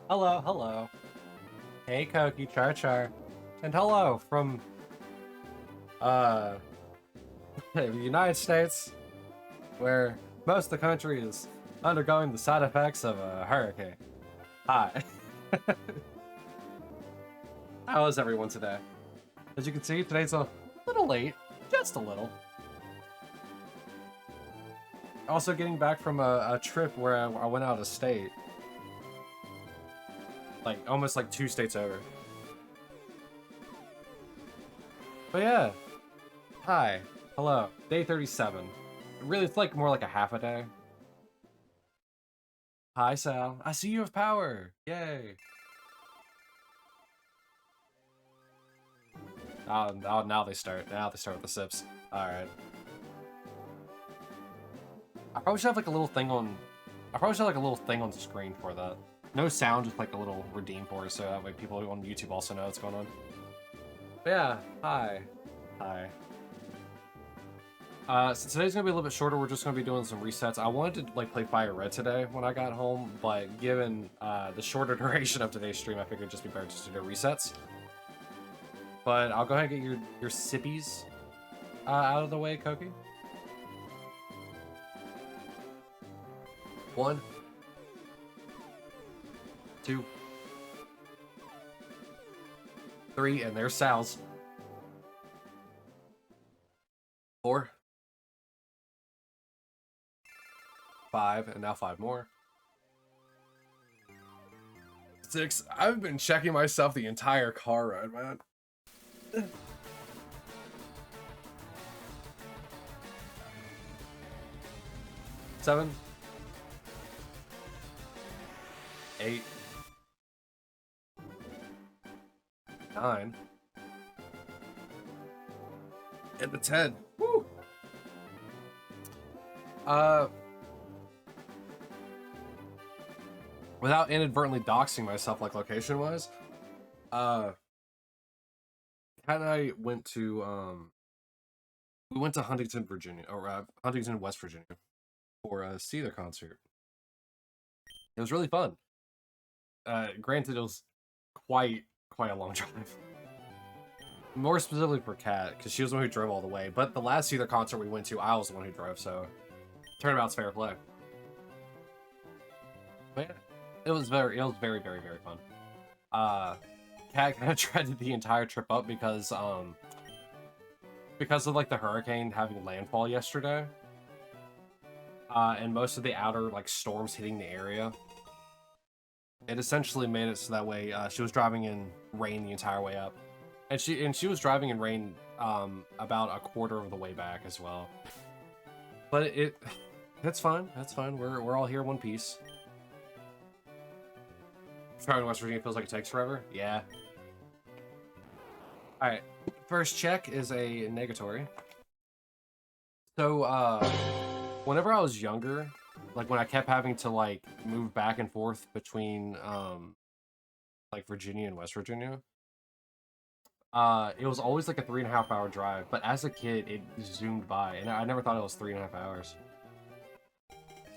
Hello, hello. Hey, Koki, Char Char. And hello from, uh, the United States, where most of the country is undergoing the side effects of a hurricane. Hi. How is everyone today? As you can see, today's a little late. Just a little. Also getting back from a trip where I went out of state. Like, almost like 2 states over. But yeah. Hi. Hello. Day 37. Really, it's like more like a half a day. Hi, Sal. I see you have power. Yay. Now they start. Now they start with the sips. Alright. I probably should have like a little thing on... I probably should have like a little thing on the screen for that. No sound, just like a little redeem for it, so that way people on YouTube also know what's going on. But yeah, hi. Hi. So today's gonna be a little bit shorter. We're just gonna be doing some resets. I wanted to like play Fire Red today when I got home, but given the shorter duration of today's stream, I figured it'd just be better just to do resets. But I'll go ahead and get your sippies out of the way, Koki. 1, 2, 3, and there's Sal's. 4, 5, and now 5 more. 6. I've been checking myself the entire car ride, man. 7, 8, 9, and the 10. Woo! Without inadvertently doxing myself, like location-wise, Kat and I went to we went to Huntington, Virginia, or Huntington, West Virginia, for a Seether concert. It was really fun. Granted, it was quite a long drive. More specifically for Kat, because she was the one who drove all the way. But the last Seether concert we went to, I was the one who drove, so turnabout's fair play. But yeah, it was very fun. Kat kind of dreaded the entire trip up because of like the hurricane having landfall yesterday, and most of the outer like storms hitting the area. It essentially made it so that way she was driving in rain the entire way up, and she was driving in rain about a quarter of the way back as well. But that's fine. That's fine. We're all here in one piece. Traveling to West Virginia feels like it takes forever. Yeah. All right. First check is a negatory. So whenever I was younger, like when I kept having to like move back and forth between like Virginia and West Virginia, it was always like a 3.5 hour drive. But as a kid, it zoomed by, and I never thought it was 3.5 hours.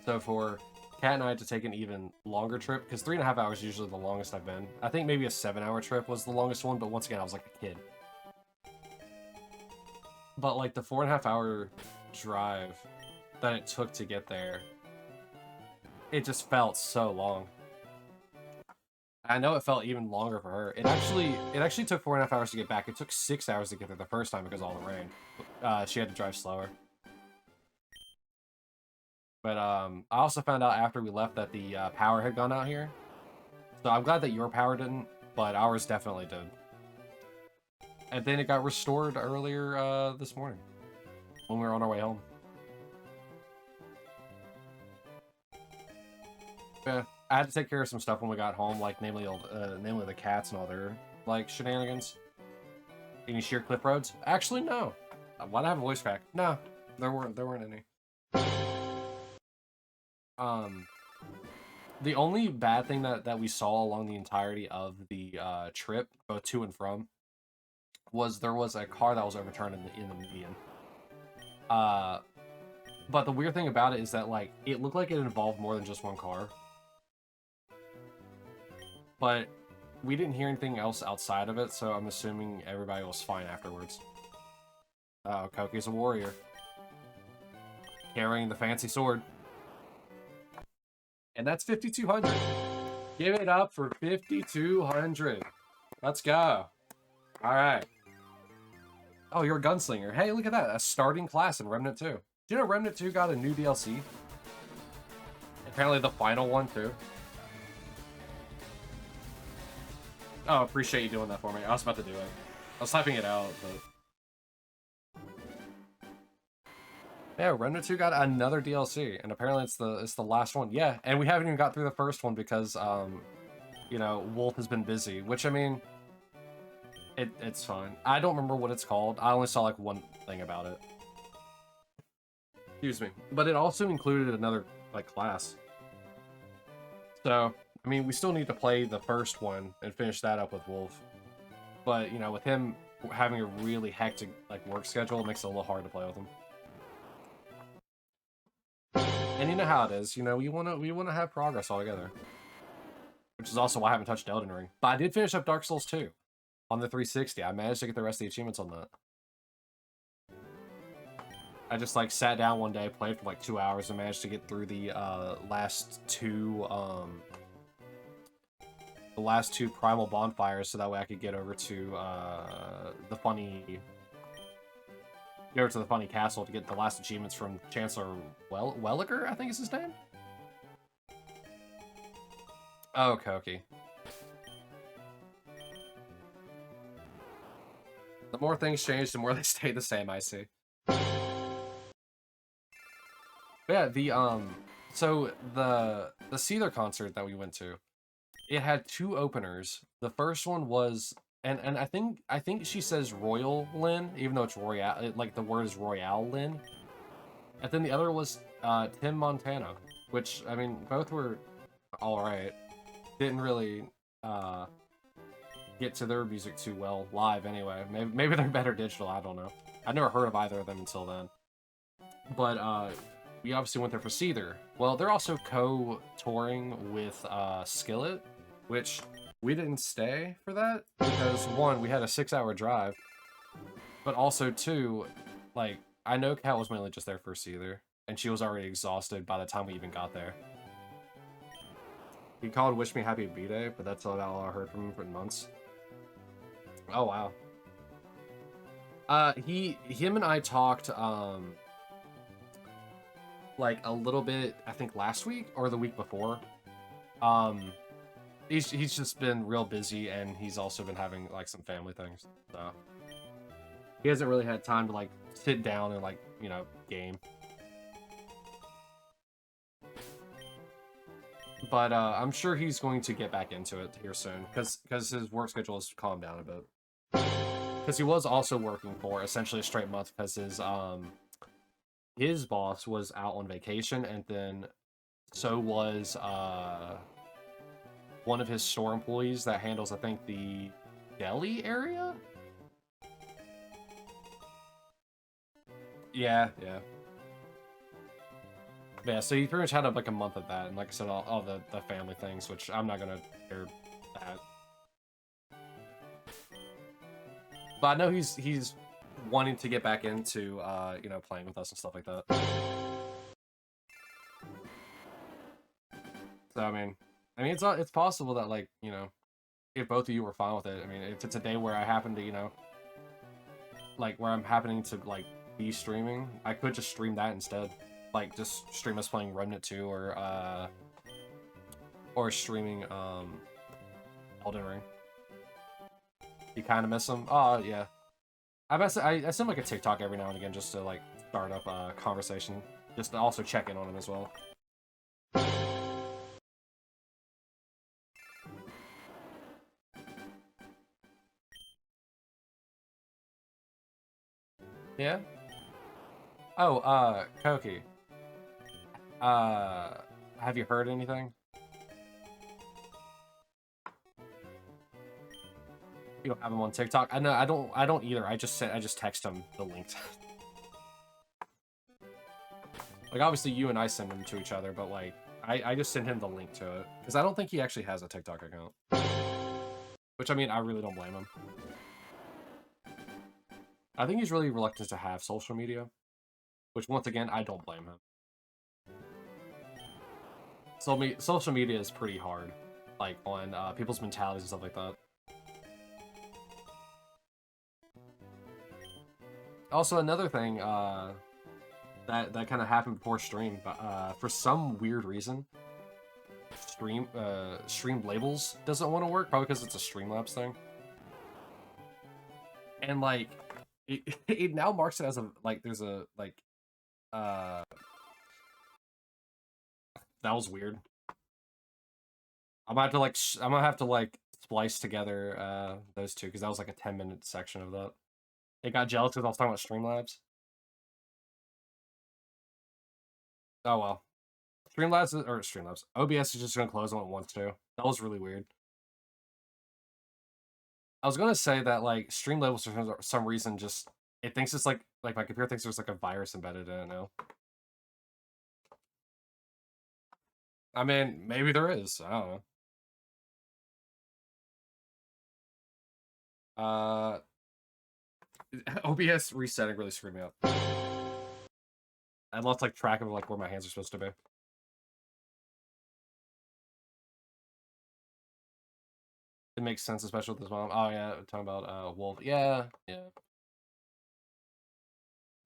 So for Kat and I had to take an even longer trip, because 3.5 hours is usually the longest I've been. I think maybe a 7-hour trip was the longest one, but once again, I was like a kid. But like the 4.5 hour drive that it took to get there, it just felt so long. I know it felt even longer for her. It actually took 4.5 hours to get back. It took 6 hours to get there the first time because of all the rain. She had to drive slower. But I also found out after we left that the power had gone out here. So I'm glad that your power didn't, but ours definitely did. And then it got restored earlier this morning when we were on our way home. Yeah, I had to take care of some stuff when we got home, like namely the cats and all their like shenanigans. Any sheer cliff roads? Actually, no. Why'd I have a voice crack? No, there weren't any. The only bad thing that we saw along the entirety of the trip, both to and from, was there was a car that was overturned in the median. But the weird thing about it is that like it looked like it involved more than just one car. but we didn't hear anything else outside of it, so I'm assuming everybody was fine afterwards. Oh, Koki's a warrior. Carrying the fancy sword. And that's 5,200. Give it up for 5,200. Let's go. All right. Oh, you're a gunslinger. Hey, look at that. A starting class in Remnant 2. Do you know Remnant 2 got a new DLC? Apparently the final one, too. Oh, appreciate you doing that for me. I was about to do it. I was typing it out, but... Yeah, Remnant 2 got another DLC, and apparently it's the last one. Yeah, and we haven't even got through the first one because, you know, Wolf has been busy, which, I mean, it's fine. I don't remember what it's called. I only saw, like, one thing about it. Excuse me. But it also included another, like, class. So, I mean, we still need to play the first one and finish that up with Wolf. But, you know, with him having a really hectic, like, work schedule, it makes it a little hard to play with him. And you know how it is, you know, we wanna have progress all together. Which is also why I haven't touched Elden Ring. But I did finish up Dark Souls 2 on the 360. I managed to get the rest of the achievements on that. I just like sat down one day, played for like 2 hours, and managed to get through the last two primal bonfires, so that way I could get over to the funny castle to get the last achievements from Chancellor Welliger, I think is his name? Oh, Koki. The more things change, the more they stay the same, I see. But yeah, so the Seether concert that we went to, it had two openers. The first one was, and I think she says Royal Lyn, even though it's Royale, like the word is Royale Lyn. And then the other was Tim Montana, which, I mean, both were alright. Didn't really get to their music too well live anyway. Maybe they're better digital, I don't know. I've never heard of either of them until then. But we obviously went there for Seether. Well, they're also co-touring with Skillet, which we didn't stay for that because, one, we had a 6-hour drive, but also, two, like, I know Kat was mainly just there for Seether, and she was already exhausted by the time we even got there. He called Wish Me Happy B-Day, but that's all I heard from him for months. Oh, wow. Him and I talked, like, a little bit, I think last week or the week before. He's just been real busy, and he's also been having, like, some family things, so he hasn't really had time to, like, sit down and, like, you know, game. But I'm sure he's going to get back into it here soon, because his work schedule has calmed down a bit. Because he was also working for essentially a straight month, because his boss was out on vacation, and then so was one of his store employees that handles, I think, the Delhi area? Yeah. Yeah, so you pretty much had like a month of that, and like I said, all the family things, which I'm not gonna hear that. But I know he's wanting to get back into you know, playing with us and stuff like that. So I mean it's possible that, like, you know, if both of you were fine with it, I mean, if it's a day where I happen to, you know, like where I'm happening to like be streaming, I could just stream that instead. Like, just stream us playing Remnant 2 or streaming Elden Ring. You kind of miss him? Oh, yeah. I send like a TikTok every now and again just to like start up a conversation, just to also check in on him as well. Yeah? Oh, Koki. Have you heard anything? You don't have him on TikTok? I know, I don't either. I just text him the link. Like, obviously you and I send them to each other, but like, I just send him the link to it. Because I don't think he actually has a TikTok account. Which, I mean, I really don't blame him. I think he's really reluctant to have social media. Which, once again, I don't blame him. Social media is pretty hard. Like, on people's mentalities and stuff like that. Also, another thing that kind of happened before stream, but for some weird reason, stream labels doesn't want to work, probably because it's a Streamlabs thing. And like, it now marks it as a like. There's a like, that was weird. I'm gonna have to like splice together those two because that was like a 10-minute section of that. It got jealous because I was talking about Streamlabs. Oh well. Streamlabs. OBS is just gonna close when it wants to. That was really weird. I was gonna say that like stream labels for some reason just it thinks it's like my computer thinks there's like a virus embedded in it now. I mean, maybe there is. I don't know. OBS resetting really screwed me up. I lost like track of like where my hands are supposed to be. It makes sense, especially with this mom. Oh yeah, talking about Wolf. Yeah.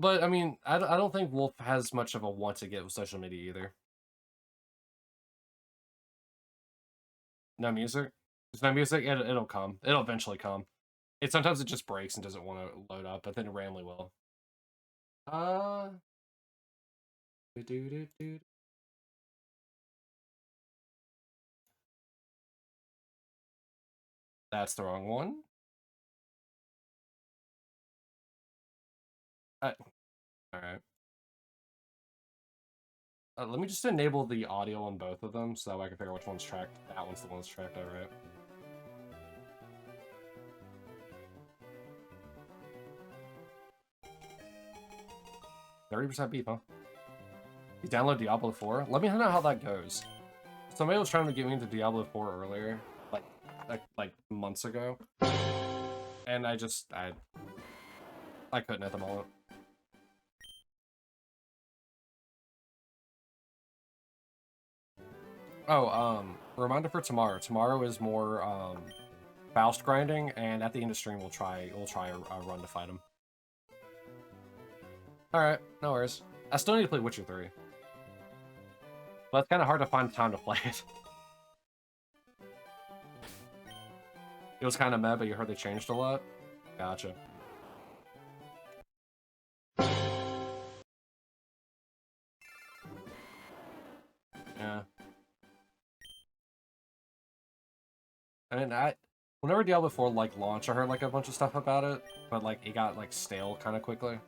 But I mean, I don't think Wolf has much of a want to get with social media either. No music? There's no music? It'll come. It'll eventually come. Sometimes it just breaks and doesn't want to load up, but then it randomly will. That's the wrong one. All right. Let me just enable the audio on both of them so that way I can figure out which one's tracked. That one's the one that's tracked, alright. $30% beef, huh? You download Diablo 4? Let me know how that goes. Somebody was trying to get me into Diablo 4 earlier, like months ago, and I couldn't at the moment. Oh, reminder for tomorrow. Tomorrow is more Faust grinding, and at the end of stream we'll try a run to fight him. All right, no worries. I still need to play Witcher 3, but it's kind of hard to find time to play it. It was kind of meh, but you heard they changed a lot. Gotcha. Yeah. I mean, whenever Diablo 4 like launched, I heard like a bunch of stuff about it, but like it got like stale kind of quickly.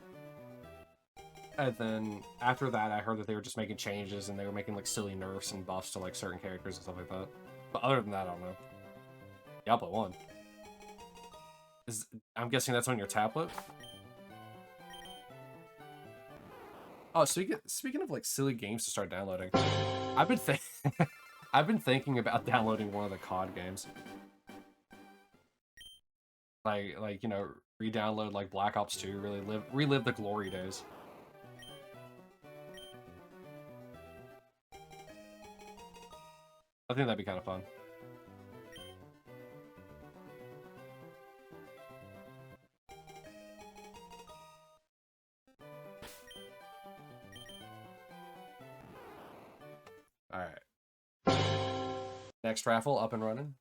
And then after that, I heard that they were just making changes and they were making like silly nerfs and buffs to like certain characters and stuff like that. But other than that, I don't know. Diablo 1. I'm guessing that's on your tablet? Oh, speaking of like silly games to start downloading, I've been thinking about downloading one of the COD games. Like you know, re-download like Black Ops 2, relive the glory days. I think that'd be kind of fun. Alright. Next raffle up and running.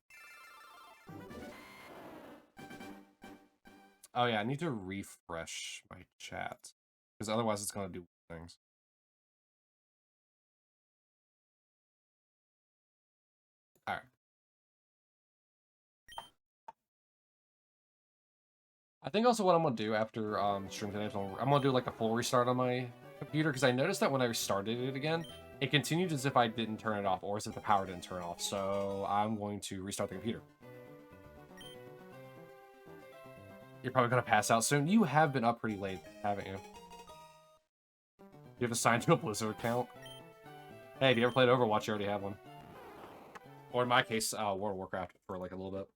Oh yeah, I need to refresh my chat. Because otherwise it's gonna do things. Alright. I think also what I'm gonna do after stream today is I'm gonna do like a full restart on my computer because I noticed that when I restarted it again, it continued as if I didn't turn it off or as if the power didn't turn off. So I'm going to restart the computer. You're probably gonna pass out soon. You have been up pretty late, haven't you? You have to sign to a Blizzard account. Hey, if you ever played Overwatch, you already have one. Or in my case, World of Warcraft for like a little bit.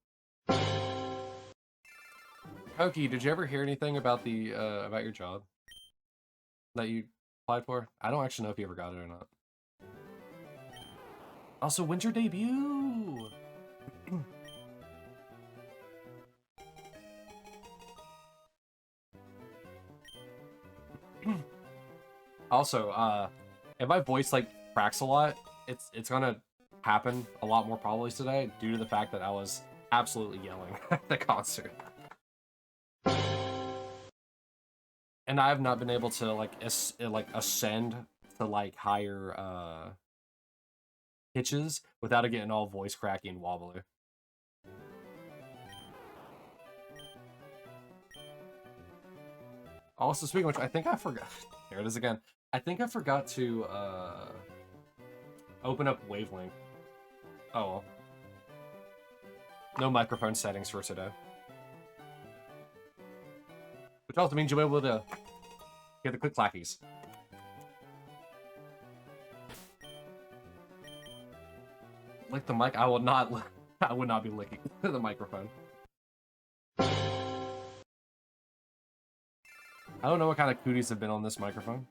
Oki, did you ever hear anything about the about your job that you applied for? I don't actually know if you ever got it or not. Also, when's your debut? Also, if my voice like cracks a lot, it's gonna happen a lot more probably today due to the fact that I was absolutely yelling at the concert. And I have not been able to like ascend to like higher pitches without it getting all voice cracky and wobbly. Also, speaking of which, I think I forgot. There it is again. I think I forgot to open up Wavelength. Oh well. No microphone settings for today. Which also means you'll be able to get the click clackies. Lick the mic. I will not. I would not be licking the microphone. I don't know what kind of cooties have been on this microphone.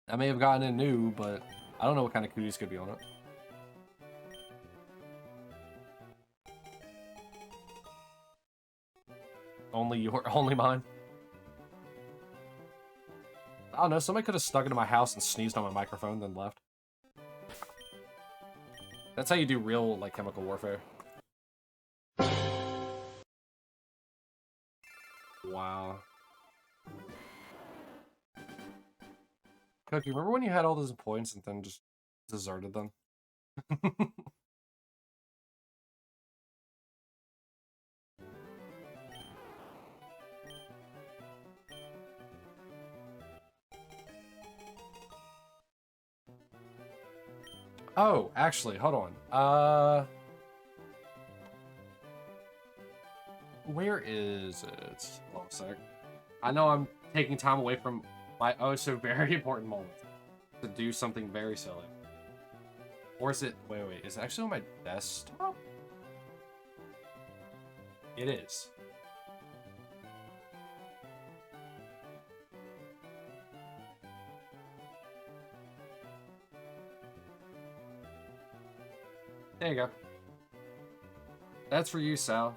I may have gotten it new, but I don't know what kind of cooties could be on it. Only mine. I don't know, somebody could have stuck into my house and sneezed on my microphone, then left. That's how you do real, like, chemical warfare. Wow. Cookie, remember when you had all those points and then just deserted them? Oh, actually, hold on. Where is it? Hold on a sec. I know I'm taking time away from my oh so very important moment to do something very silly. Or is it? Wait, is it actually on my desktop? It is. There you go. That's for you, Sal.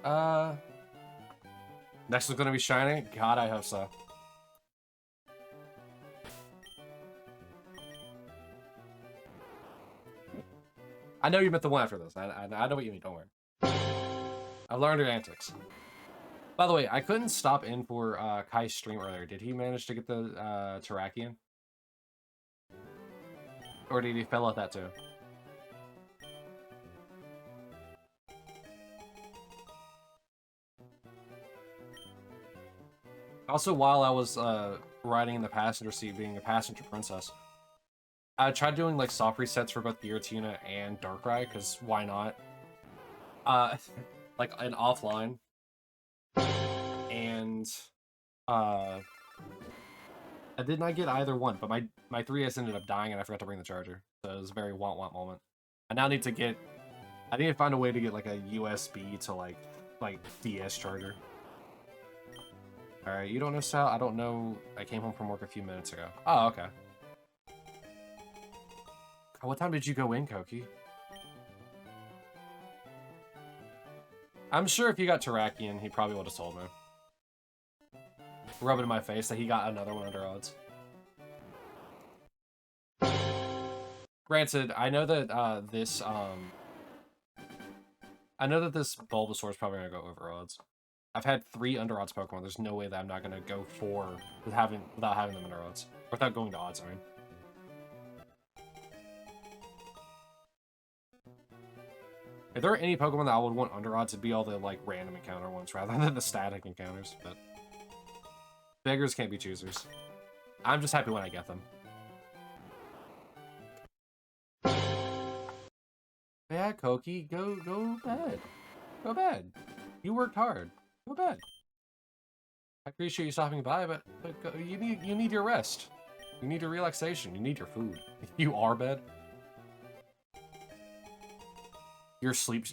Alright. Next one's gonna be Shiny? God, I hope so. I know you meant the one after this. I know what you mean, don't worry. I learned your antics. By the way, I couldn't stop in for Kai's stream earlier. Did he manage to get the Terrakion? Or did he fail at that too? Also, while I was riding in the passenger seat, being a passenger princess, I tried doing like soft resets for both Giratina and Darkrai, because why not? Like an offline. And I did not get either one, but my 3S ended up dying and I forgot to bring the charger. So it was a very want moment. I now need to find a way to get like a USB to like DS charger. Alright, you don't know Sal? I don't know. I came home from work a few minutes ago. Oh, okay. What time did you go in, Koki? I'm sure if you got Terrakion, he probably would have told me. Rub it in my face that he got another one under odds. Granted, I know that this Bulbasaur is probably gonna go over odds. I've had 3 under odds Pokemon. There's no way that I'm not gonna go 4 without having them under odds. Without going to odds, I mean. If there are any Pokemon that I would want under odds, it'd be all the like random encounter ones rather than the static encounters, but beggars can't be choosers. I'm just happy when I get them. Yeah, Koki, go bed. Go bed. You worked hard. Go bed. I appreciate you stopping by, but you need your rest. You need your relaxation. You need your food. You are bed. You're sleep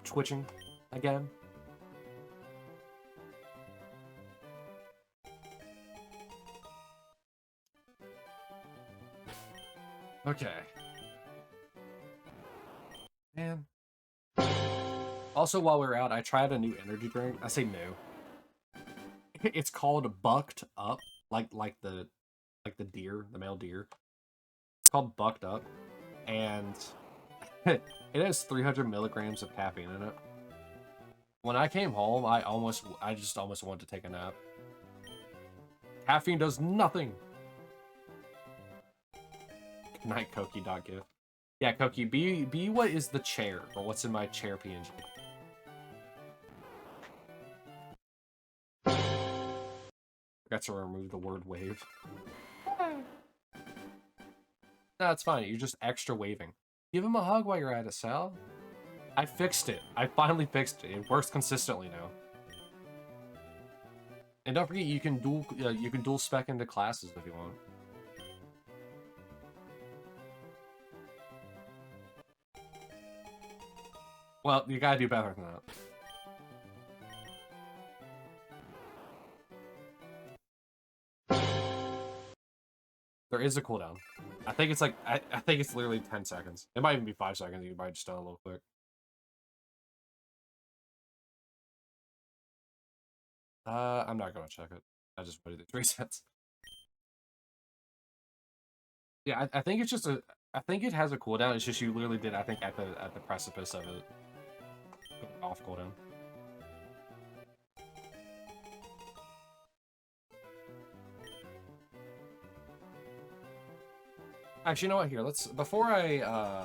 twitching again. Okay. Man. Also, while we were out, I tried a new energy drink. I say new. It's called Bucked Up, like the deer, the male deer. It's called Bucked Up, and it has 300 milligrams of caffeine in it. When I came home, I just almost wanted to take a nap. Caffeine does nothing. Good night, Koki.gif. Yeah, Koki, be what is the chair, or what's in my chair PNG. Forgot to remove the word wave. No, it's fine. You're just extra waving. Give him a hug while you're at it, Sal. I fixed it. I finally fixed it. It works consistently now. And don't forget, you can dual spec into classes if you want. Well, you gotta do better than that. There is a cooldown. I think it's like I think it's literally 10 seconds. It might even be 5 seconds. You might just done a little quick. I'm not gonna check it. I just put it at 3 sets. Yeah, I think it's just a. I think it has a cooldown. It's just you literally did. I think at the precipice of it going off cooldown. Actually, you know what? Here, let's before I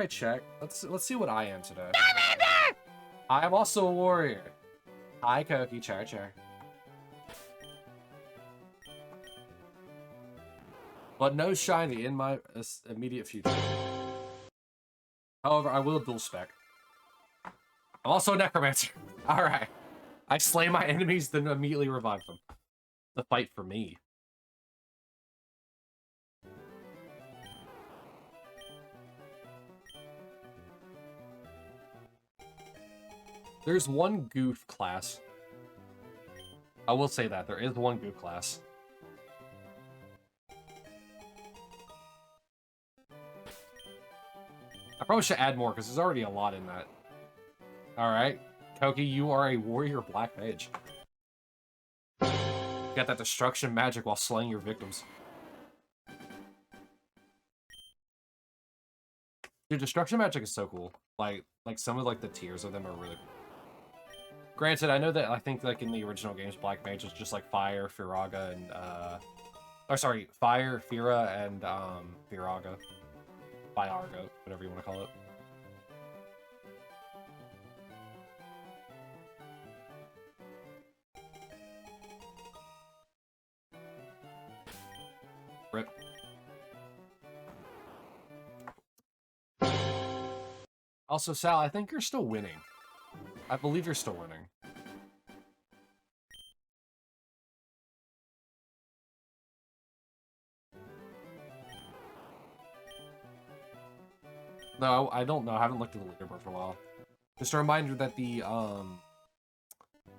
check, let's see what I am today. I am also a warrior. Hi, Koki. Char. But no shiny in my immediate future. However, I will dual spec. I'm also a necromancer. All right. I slay my enemies, then immediately revive them. The fight for me. There's one goof class. I will say that. There is one goof class. I probably should add more, because there's already a lot in that. Alright. Koki, you are a warrior black mage. You got that destruction magic while slaying your victims. Dude, destruction magic is so cool. Like some of like the tiers of them are really cool. Granted, I know that I think like in the original games, Black Mage was just like Fire, Firaga, and or sorry, Fire, Fira, and Firaga. Fiargo, whatever you want to call it. Rip. Also, Sal, I think you're still winning. I believe you're still winning. No, I don't know. I haven't looked at the leaderboard for a while. Just a reminder that the,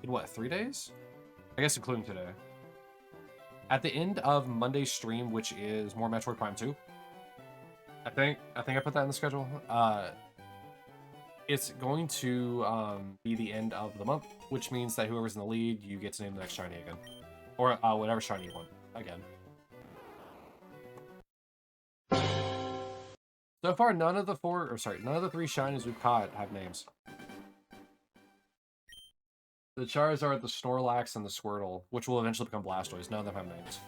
in what, 3 days? I guess including today. At the end of Monday's stream, which is more Metroid Prime 2. I think I put that in the schedule. It's going to be the end of the month, which means that whoever's in the lead, you get to name the next shiny again. Or whatever shiny you want, again. So far, none of the three shinies we've caught have names. The Charizard, the Snorlax, and the Squirtle, which will eventually become Blastoise, none of them have names.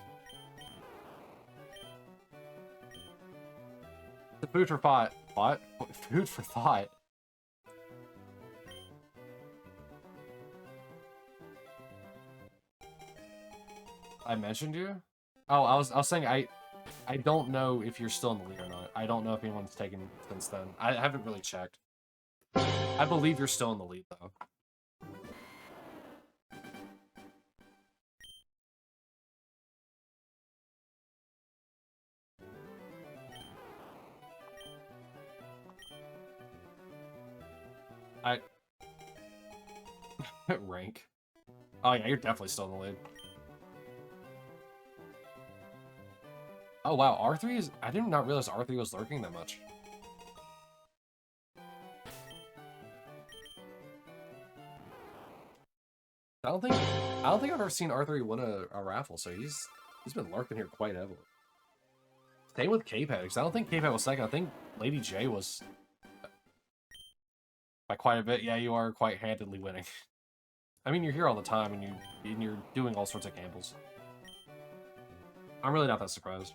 The food for thought. What? Food for thought? I mentioned you? Oh, I was saying I don't know if you're still in the lead or not. I don't know if anyone's taken since then. I haven't really checked. I believe you're still in the lead though. I... rank. Oh yeah, you're definitely still in the lead. Oh wow, R3 is... I did not realize R3 was lurking that much. I don't think I've ever seen R3 win a raffle, so he's been lurking here quite heavily. Same with K-Pad, because I don't think K-Pad was second. I think Lady J was by quite a bit. Yeah, you are quite handedly winning. I mean, you're here all the time, and you're doing all sorts of gambles. I'm really not that surprised.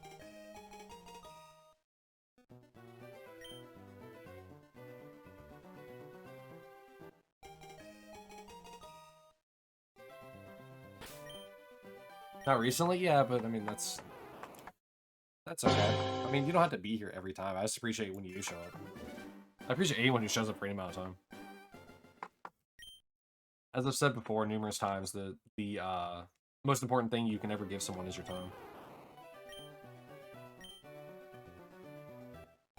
Not recently, yeah, but I mean that's okay. I mean, you don't have to be here every time. I just appreciate when you do show up. I appreciate anyone who shows up for any amount of time. As I've said before numerous times, the most important thing you can ever give someone is your time.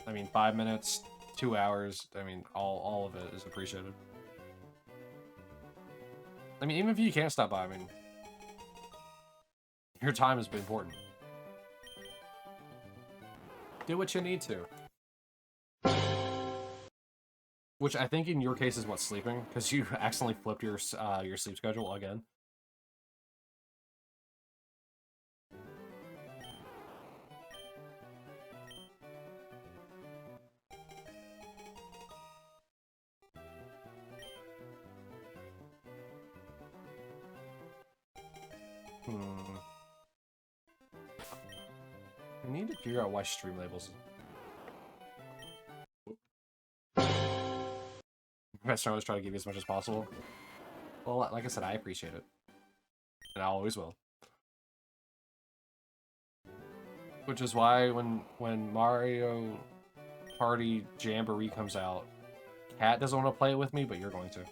I mean, 5 minutes, 2 hours, I mean, all of it is appreciated. I mean, even if you can't stop by, I mean, your time has been important. Do what you need to. Which I think in your case is what, sleeping? Because you accidentally flipped your sleep schedule again. I need to figure out why stream labels. Best I always try to give you as much as possible. Well, like I said, I appreciate it. And I always will. Which is why when Mario Party Jamboree comes out, Kat doesn't want to play it with me, but you're going to.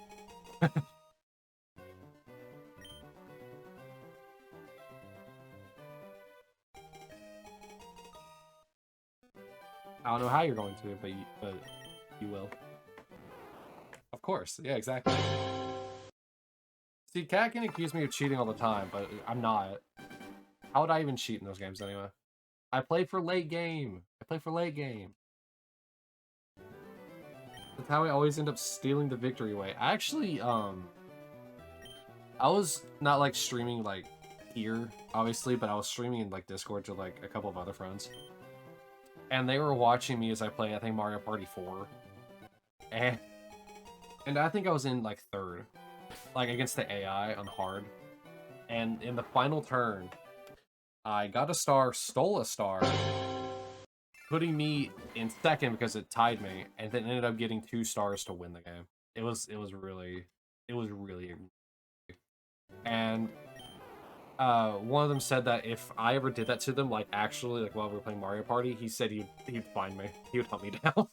I don't know how you're going to, but you will. Of course. Yeah, exactly. See, Kat can accuse me of cheating all the time, but I'm not. How would I even cheat in those games anyway? I play for late game. I play for late game. That's how I always end up stealing the victory away. I actually, I was not, like, streaming, like, here, obviously, but I was streaming in, like, Discord to, like, a couple of other friends. And they were watching me as I play, I think, Mario Party 4. And I think I was in, like, third. Like, against the AI on hard. And in the final turn, I got a star, stole a star, putting me in second because it tied me, and then ended up getting 2 stars to win the game. It was really... And one of them said that if I ever did that to them, like, actually, like, while we were playing Mario Party, he said he'd find me. He would hunt me down.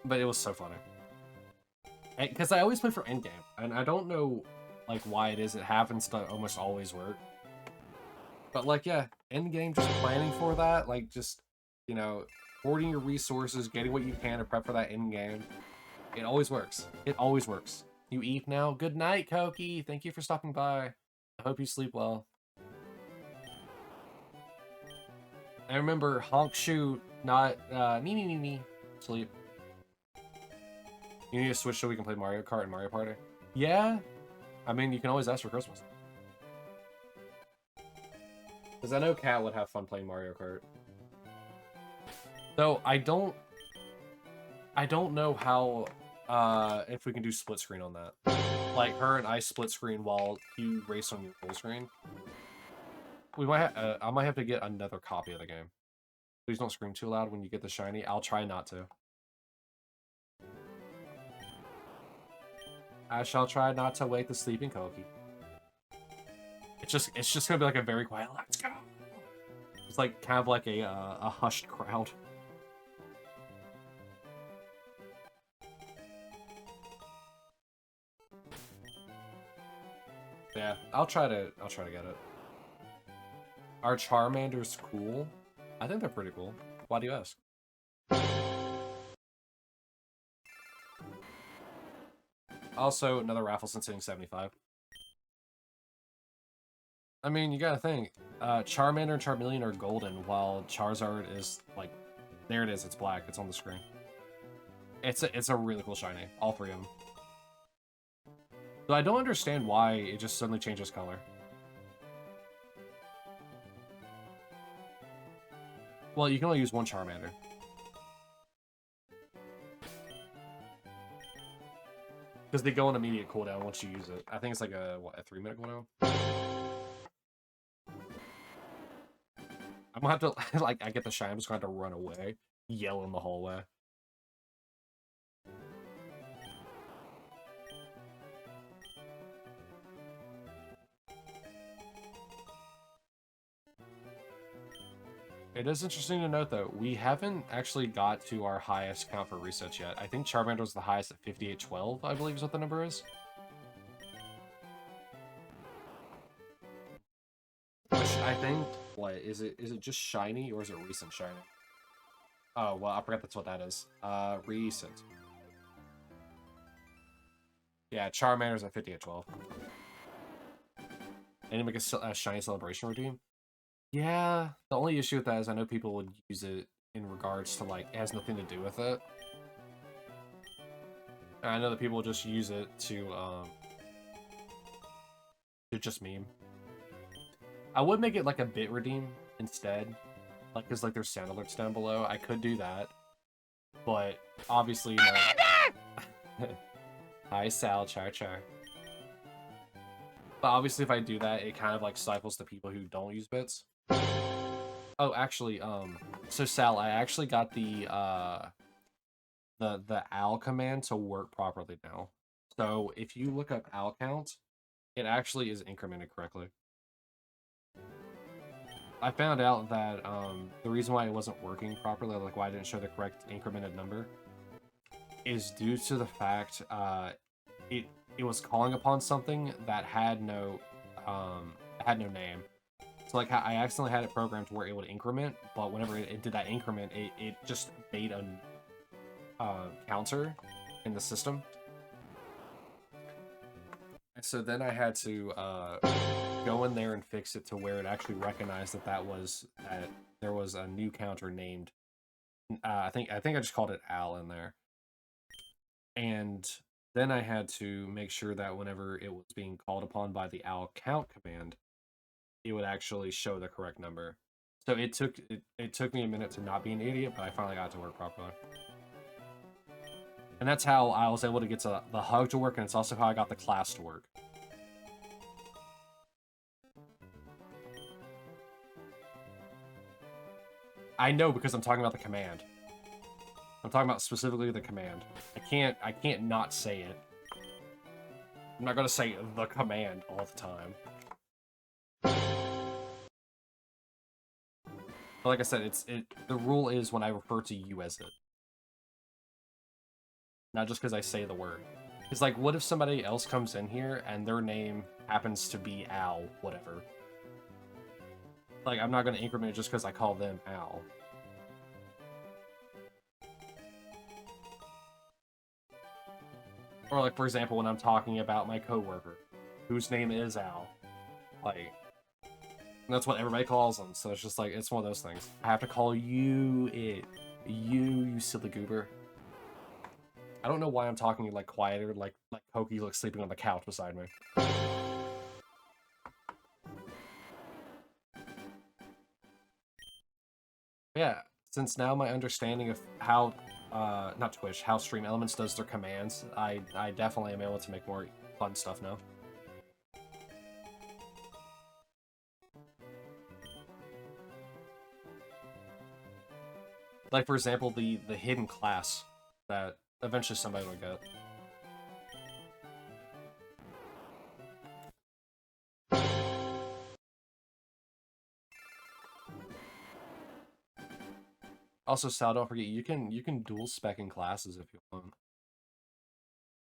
But it was so funny. Because I always play for endgame, and I don't know, like, why it is. It happens to almost always work. But, like, yeah, endgame, just planning for that, like, just, you know, hoarding your resources, getting what you can to prep for that endgame. It always works. It always works. You eat now? Good night, Koki. Thank you for stopping by. I hope you sleep well. And remember, honk shoot, not, me, sleep. You need to switch so we can play Mario Kart and Mario Party? Yeah? I mean, you can always ask for Christmas. Because I know Kat would have fun playing Mario Kart. Though, I don't know how, if we can do split screen on that. Like, her and I split screen while you race on your full screen. We might I might have to get another copy of the game. Please don't scream too loud when you get the shiny. I'll try not to. I shall try not to wake the sleeping Koki. It's just gonna be like a very quiet, let's go! It's like, kind of like a hushed crowd. Yeah, I'll try to get it. Are Charmanders cool? I think they're pretty cool. Why do you ask? Also, another raffle since hitting 75. I mean, you gotta think. Charmander and Charmeleon are golden, while Charizard is, like... There it is, it's black. It's on the screen. It's a really cool shiny. All three of them. So I don't understand why it just suddenly changes color. Well, you can only use one Charmander. Because they go on immediate cooldown once you use it. I think it's like a, what, a 3-minute cooldown? I'm gonna have to, like, I get the shine, I'm just gonna have to run away. Yell in the hallway. It is interesting to note, though, we haven't actually got to our highest count for resets yet. I think Charmander was the highest at 5812, I believe is what the number is. Which I think, what, is it just shiny, or is it recent shiny? Oh, well, I forgot that's what that is. Recent. Yeah, Charmander's at 5812. And you make a shiny celebration redeem? Yeah, the only issue with that is I know people would use it in regards to, like, it has nothing to do with it. And I know that people will just use it to just meme. I would make it like a bit redeem instead. Like, cause like there's sound alerts down below. I could do that. But obviously, you know. Hi Sal, char char. But obviously if I do that, it kind of like stifles the people who don't use bits. Oh, actually, so Sal, I actually got the owl command to work properly now. So if you look up owl count, it actually is incremented correctly. I found out that the reason why it wasn't working properly, like why I didn't show the correct incremented number, is due to the fact it was calling upon something that had no name. So like I accidentally had it programmed to where it would increment, but whenever it did that increment, it just made a counter in the system. And so then I had to go in there and fix it to where it actually recognized that there was a new counter named. I think I just called it Al in there. And then I had to make sure that whenever it was being called upon by the Al count command, it would actually show the correct number. So it took me a minute to not be an idiot, but I finally got it to work properly. And that's how I was able to get the hug to work, and it's also how I got the class to work. I know because I'm talking about the command. I'm talking about specifically the command. I can't not say it. I'm not gonna say the command all the time. But like I said, the rule is when I refer to you as it. Not just because I say the word. It's like, what if somebody else comes in here and their name happens to be Al, whatever? Like, I'm not going to increment it just because I call them Al. Or like, for example, when I'm talking about my coworker, whose name is Al. Like, that's what everybody calls them, so it's just like, it's one of those things. I have to call you it. You silly goober. I don't know why I'm talking like quieter, like Koki looks sleeping on the couch beside me. Yeah, since now my understanding of how, not Twitch, how Stream Elements does their commands, I definitely am able to make more fun stuff now. Like, for example, the hidden class that eventually somebody would get. Also, Sal, don't forget, you can dual spec in classes if you want.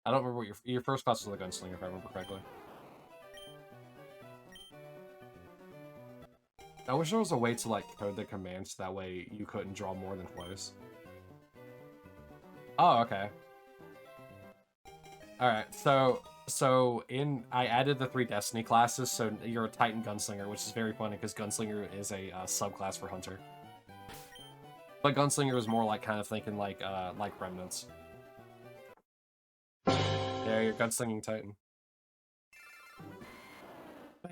I don't remember what your first class was the Gunslinger, if I remember correctly. I wish there was a way to, like, code the commands so that way you couldn't draw more than twice. Oh, okay. Alright, so I added the 3 Destiny classes, so you're a Titan Gunslinger, which is very funny because Gunslinger is a subclass for Hunter. But Gunslinger is more like kind of thinking like Remnants. Yeah, you're Gunslinging Titan.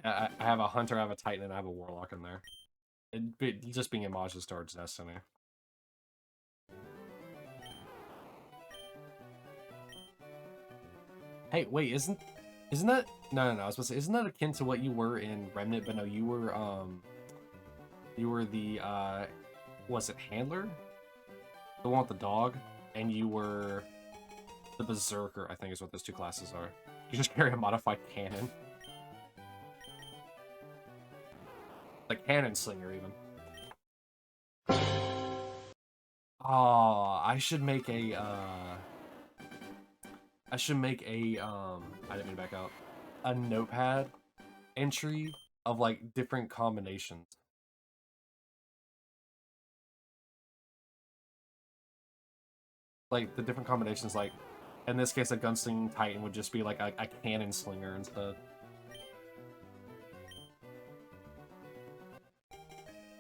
I have a Hunter, I have a Titan, and I have a Warlock in there. It just being homages towards Destiny. Hey, wait, isn't that no, I was supposed to say, isn't that akin to what you were in Remnant? But no, you were the was it Handler? The one with the dog, and you were the Berserker, I think is what those 2 classes are. You just carry a modified cannon. The Cannon Slinger, even. Oh, I should make a I didn't mean to back out. A notepad entry of like different combinations. Like the different combinations, like in this case a Gunslinging Titan would just be like a Cannon Slinger instead.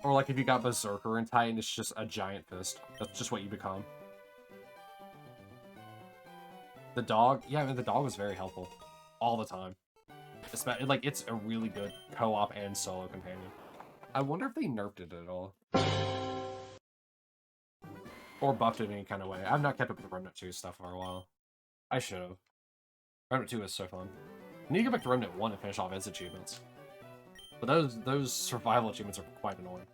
Or like if you got Berserker and Titan, it's just a giant fist. That's just what you become. The dog, yeah, I mean, the dog was very helpful. All the time. Like, it's a really good co-op and solo companion. I wonder if they nerfed it at all. Or buffed it in any kind of way. I've not kept up with the Remnant 2 stuff for a while. I should have. Remnant 2 is so fun. I need to go back to Remnant 1 and finish off its achievements. But those survival achievements are quite annoying.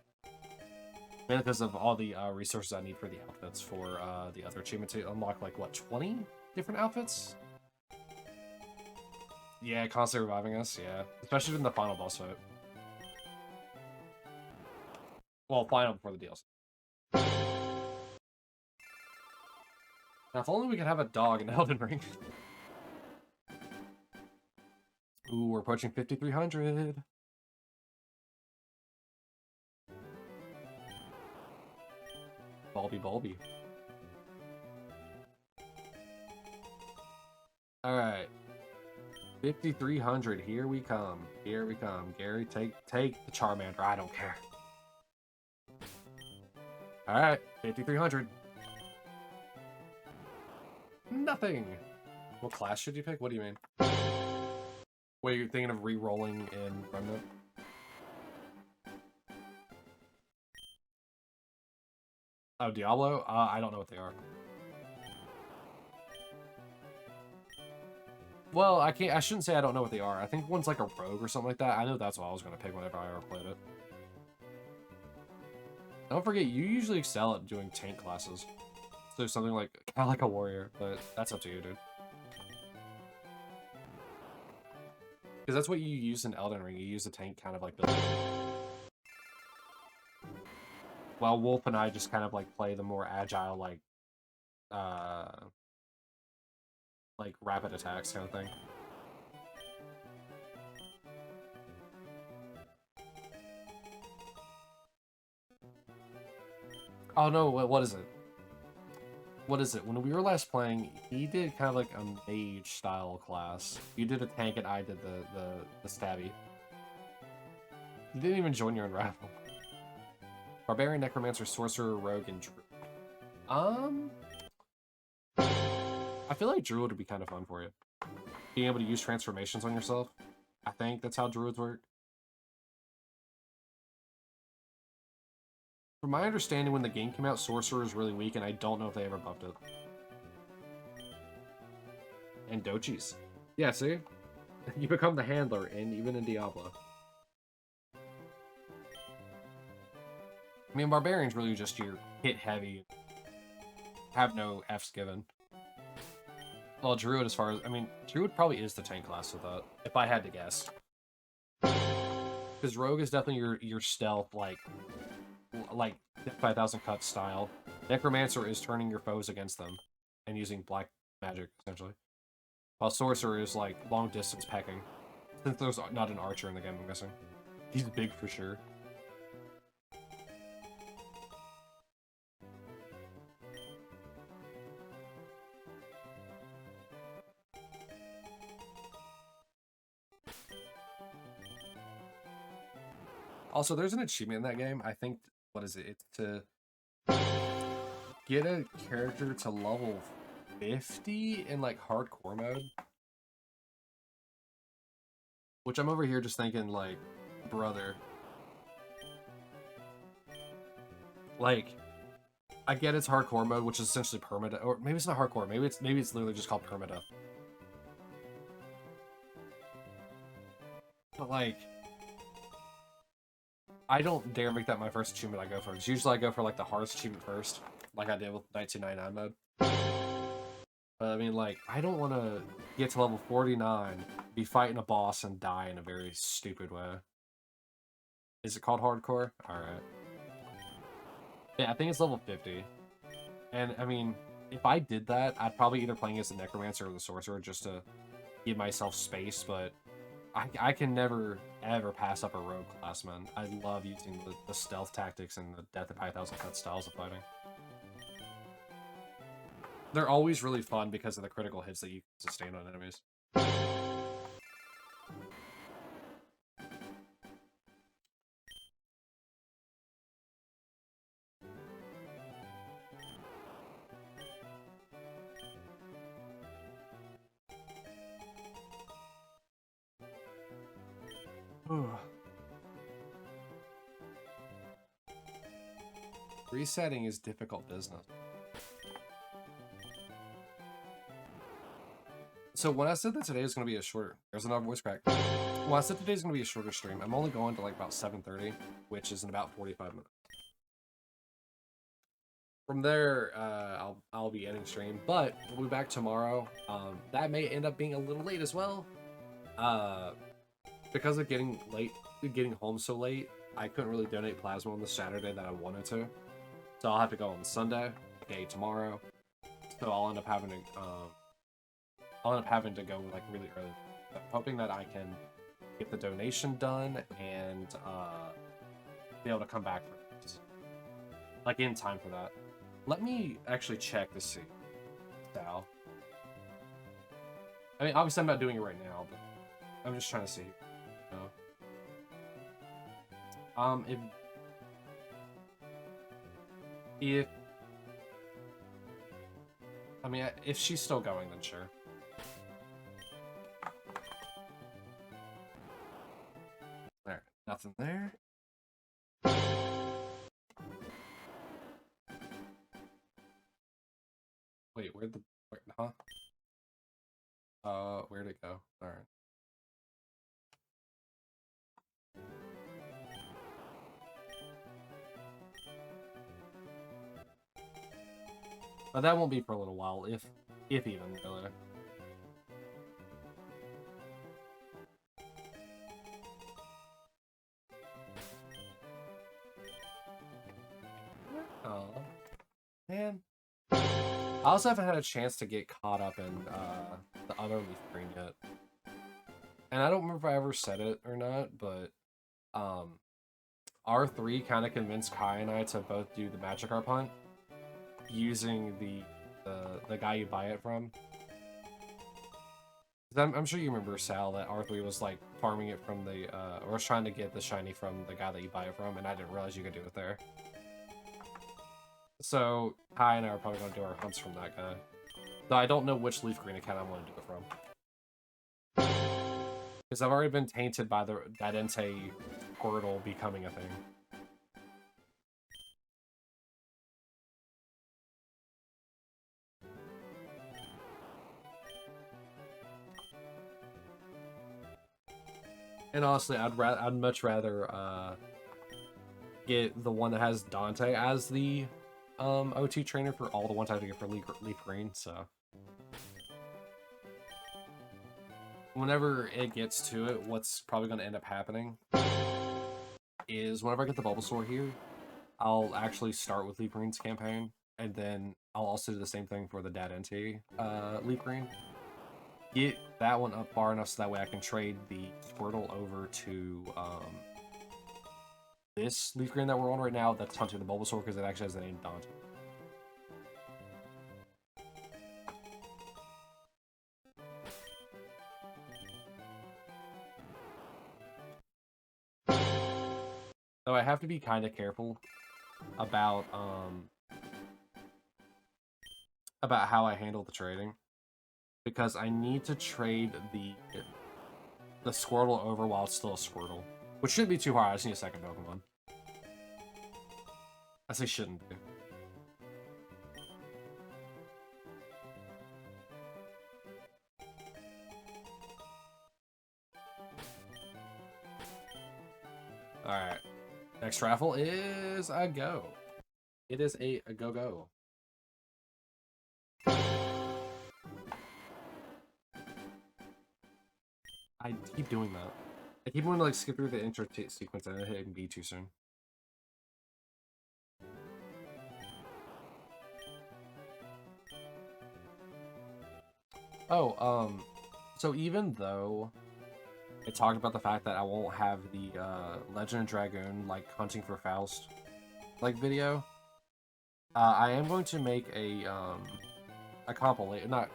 Mainly because of all the resources I need for the outfits for the other achievement to unlock, like, what, 20 different outfits? Yeah, constantly reviving us, yeah. Especially in the final boss fight. Well, final before the DLC. Now, if only we could have a dog in Elden Ring. Ooh, we're approaching 5,300. Bulby. Alright. 5,300. Here we come. Gary, take the Charmander. I don't care. Alright. 5,300. Nothing. What class should you pick? What do you mean? Wait, you're thinking of re-rolling in Remnant? Oh, Diablo? I don't know what they are. Well, I shouldn't say I don't know what they are. I think one's like a rogue or something like that. I know that's what I was going to pick whenever I ever played it. Don't forget, you usually excel at doing tank classes. So something like, kind of like a warrior, but that's up to you, dude. Because that's what you use in Elden Ring. You use the tank kind of like build. While Wolf and I just kind of like play the more agile, like rapid attacks kind of thing. Oh no, what is it? What is it? When we were last playing, he did kind of like a mage style class. You did a tank and I did the stabby. You didn't even join your unravel. Barbarian, Necromancer, Sorcerer, Rogue, and Druid. I feel like Druid would be kind of fun for you. Being able to use transformations on yourself. I think that's how Druids work. From my understanding, when the game came out, Sorcerer is really weak, and I don't know if they ever buffed it. And Dochis. Yeah, see? You become the handler, and even in Diablo. I mean, Barbarian's really just your hit heavy. Have no Fs given. Well, Druid, as far as... I mean, Druid probably is the tank class with that, if I had to guess. Because Rogue is definitely your stealth, like 5,000 cut style. Necromancer is turning your foes against them and using black magic, essentially. While Sorcerer is, like, long-distance pecking. Since there's not an archer in the game, I'm guessing. He's big for sure. Also, there's an achievement in that game. I think, what is it? It's to get a character to level 50 in like hardcore mode. Which I'm over here just thinking like, brother. Like, I get it's hardcore mode, which is essentially permadeath, or maybe it's not hardcore. Maybe it's literally just called permadeath. But like, I don't dare make that my first achievement I go for. Because usually I go for like the hardest achievement first, like I did with 1999 mode. But I mean, like, I don't want to get to level 49, be fighting a boss, and die in a very stupid way. Is it called hardcore? Alright. Yeah, I think it's level 50. And, I mean, if I did that, I'd probably either playing as the Necromancer or the Sorcerer just to give myself space, but I can never, ever pass up a rogue class, man. I love using the stealth tactics and the Death of 5,000 cut styles of fighting. They're always really fun because of the critical hits that you can sustain on enemies. Resetting is difficult business. So when I said that today is going to be a shorter... There's another voice crack. When I said today's going to be a shorter stream, I'm only going to like about 7:30, which is in about 45 minutes. From there, I'll be ending stream, but we'll be back tomorrow. That may end up being a little late as well. Because of getting home so late, I couldn't really donate plasma on the Saturday that I wanted to. So I'll have to go on Sunday, aka tomorrow. So I'll end up having to go like really early. I'm hoping that I can get the donation done and be able to come back for it. Like in time for that. Let me actually check to see. Sal. I mean, obviously I'm not doing it right now, but I'm just trying to see. You know? I mean, if she's still going, then sure. There, nothing there. Wait, where'd it go? Alright. But that won't be for a little while, if even, really. Oh, man. I also haven't had a chance to get caught up in the other Leaf Green yet. And I don't remember if I ever said it or not, but R3 kind of convinced Kai and I to both do the Magikarp hunt using the guy you buy it from. I'm sure you remember, Sal, that R3 was like farming it from the or was trying to get the shiny from the guy that you buy it from, and I didn't realize you could do it there. So Kai and I are probably going to do our hunts from that guy. Though I don't know which Leaf Green account I want to do it from. Because I've already been tainted by that Entei portal becoming a thing. And honestly, I'd much rather get the one that has Dante as the OT trainer for all the ones I have to get for Leaf Green, so. Whenever it gets to it, what's probably going to end up happening is whenever I get the Bulbasaur here, I'll actually start with Leaf Green's campaign, and then I'll also do the same thing for the Dad Entei Leaf Green. Get that one up far enough so that way I can trade the Squirtle over to this Leaf Green that we're on right now that's hunting the Bulbasaur because it actually has the name Dante. have to be kind of careful about how I handle the trading, because I need to trade the Squirtle over while it's still a Squirtle, which shouldn't be too hard. I just need a second Pokemon. I say shouldn't be. Alright. Next raffle is a go. It is a go-go. I keep doing that. I keep wanting to like skip through the intro sequence and hitting B too soon. Oh, so even though it talked about the fact that I won't have the Legend of Dragoon like hunting for Faust like video, I am going to make a compilation, not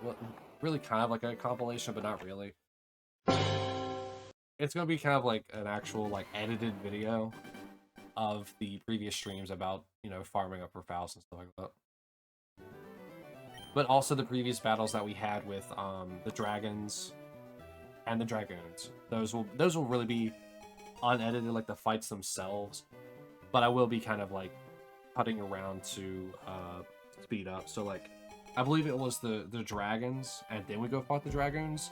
really kind of like a compilation, but not really. It's gonna be kind of like an actual like edited video of the previous streams about, you know, farming up for Faust and stuff like that. But also the previous battles that we had with the dragons and the dragoons. Those will really be unedited, like the fights themselves. But I will be kind of like cutting around to speed up. So like, I believe it was the dragons, and then we go fight the dragoons.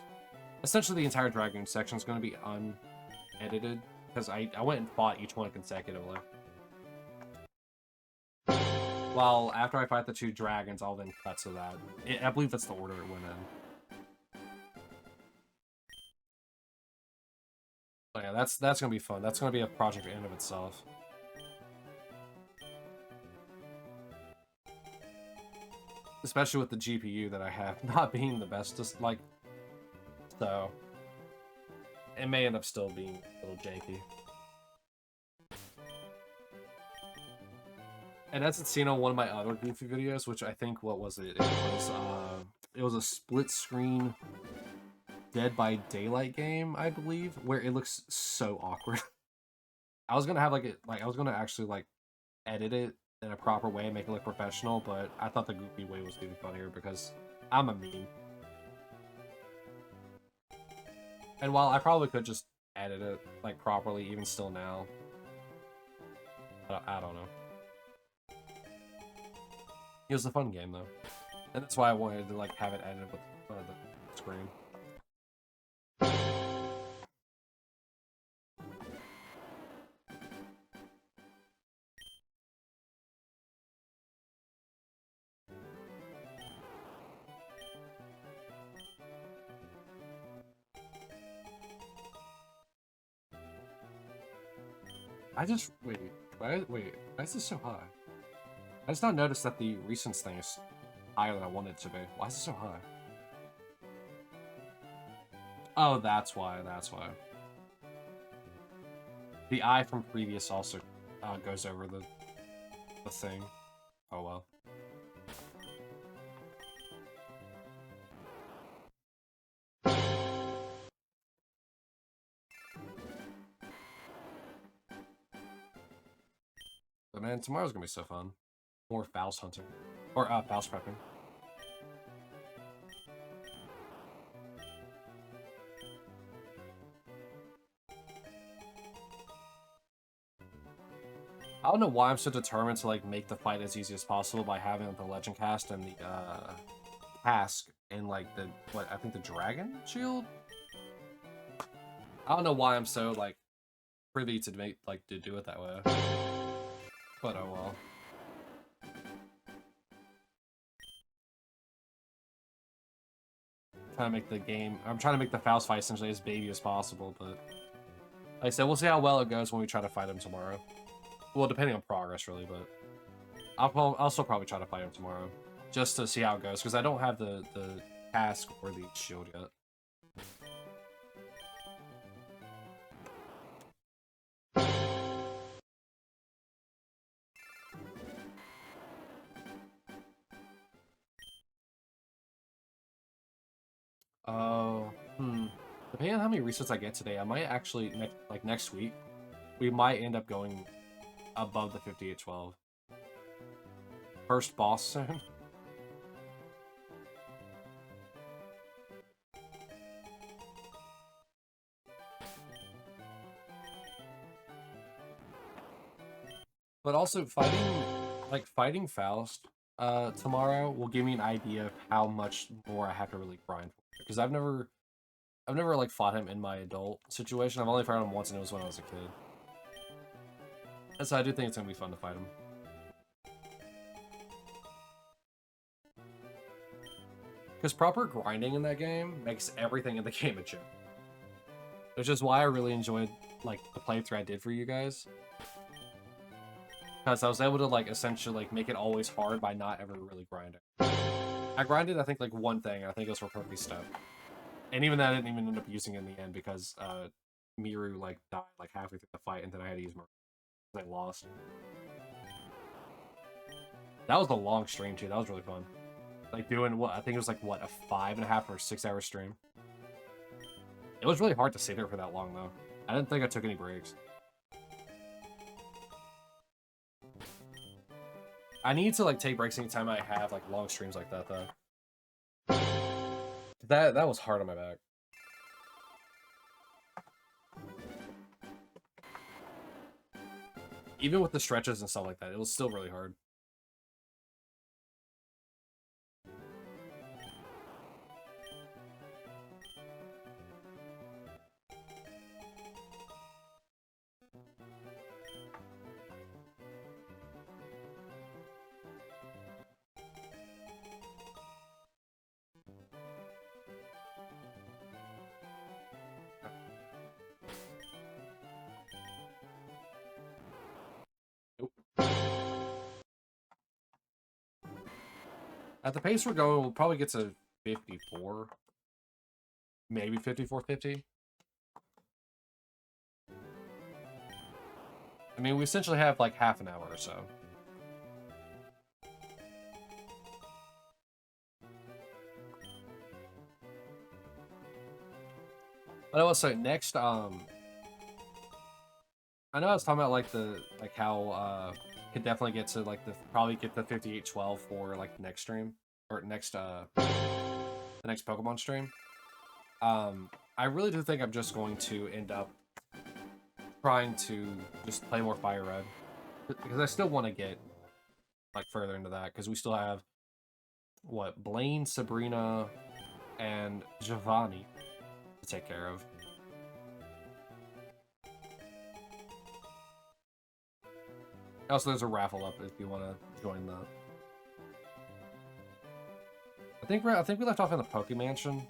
Essentially, the entire dragoon section is going to be unedited because I went and fought each one consecutively. While after I fight the two dragons, I'll then cut to that. I believe that's the order it went in. So yeah, that's gonna be fun. That's gonna be a project in of itself. Especially with the GPU that I have not being the bestest, like, so it may end up still being a little janky. And as it's seen on one of my other Goofy videos, which I think, what was it? It was a split screen Dead by Daylight game, I believe, where it looks so awkward. I was gonna have I was gonna actually like edit it in a proper way and make it look professional, but I thought the Goofy way was even funnier because I'm a meme. And while I probably could just edit it like properly even still now, I don't know. It was a fun game though, and that's why I wanted to like have it edited with the screen. I just wait. Why is this so high? I just not noticed that the recent thing is higher than I wanted it to be. Why is it so high? Oh, that's why. That's why. The eye from previous also goes over the thing. Oh well. But man, tomorrow's gonna be so fun. More Faust hunting. Or Faust prepping. I don't know why I'm so determined to like make the fight as easy as possible by having the legend cast and the cask and like the I think the dragon shield. I don't know why I'm so like privy to make to do it that way. But oh well. Trying to make the game. I'm trying to make the Faust fight essentially as baby as possible, but like I said, we'll see how well it goes when we try to fight him tomorrow. Well, depending on progress, really, but I'll still probably try to fight him tomorrow just to see how it goes because I don't have the cask or the shield yet. Oh, depending on how many resets I get today, I might actually next week we might end up going above the 5812. First boss soon. But also fighting Faust tomorrow will give me an idea of how much more I have to really grind for. Because I've never like fought him in my adult situation. I've only fought him once, and it was when I was a kid. And so I do think it's gonna be fun to fight him. Because proper grinding in that game makes everything in the game a joke. Which is why I really enjoyed like the playthrough I did for you guys. Because I was able to like essentially like make it always hard by not ever really grinding. I grinded I think like one thing, I think it was for Perfect Step. And even that I didn't even end up using it in the end because Miru like died like halfway through the fight and then I had to use I lost. That was a long stream too, that was really fun. Like doing what I think it was like what, a 5.5 or 6 hour stream. It was really hard to sit there for that long though. I didn't think I took any breaks. I need to like take breaks anytime I have like long streams like that though. That was hard on my back. Even with the stretches and stuff like that, it was still really hard. At the pace we're going, we'll probably get to 54. Maybe 54.50. I mean, we essentially have like half an hour or so. But I will say next, I know I was talking about like how could definitely get to like probably get the 5812 for like next stream or next the next Pokemon stream. I really do think I'm just going to end up trying to just play more Fire Red because I still want to get like further into that because we still have what, Blaine, Sabrina, and Giovanni to take care of. Also, there's a raffle up if you want to join that. I think we left off in the Poke Mansion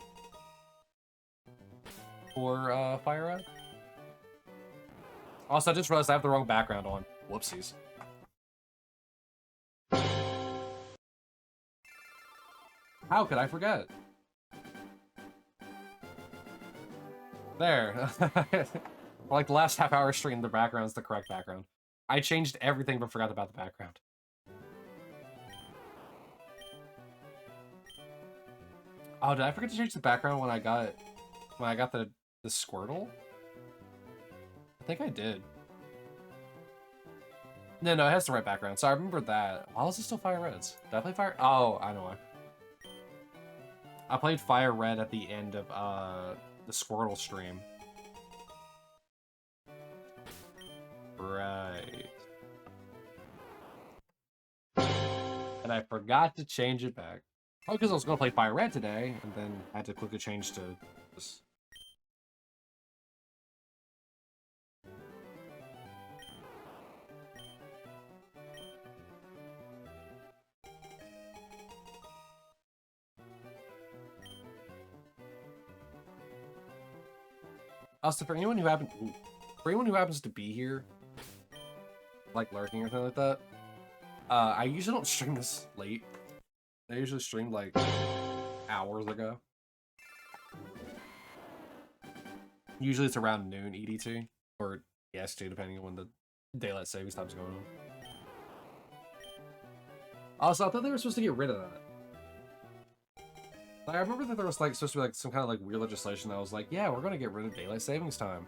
for Fire Red. Also, I just realized I have the wrong background on. Whoopsies. How could I forget? There. For like the last half-hour stream, the background's the correct background. I changed everything but forgot about the background. Oh, did I forget to change the background when I got the Squirtle? I think I did. No, it has the right background. So I remember that. Why was it still Fire Reds? Did I play Fire? Oh, I know why. I played Fire Red at the end of the Squirtle stream. Right. And I forgot to change it back. Oh, because I was going to play Fire Red today, and then had to quickly change to this. Also, for anyone who happens to be here, like lurking or something like that, I usually don't stream this late. I usually stream like hours ago. Usually it's around noon EDT or EST, depending on when the daylight savings time's going on. Also, I thought they were supposed to get rid of that. Like, I remember that there was like supposed to be like some kind of like weird legislation that was like, yeah, we're gonna get rid of daylight savings time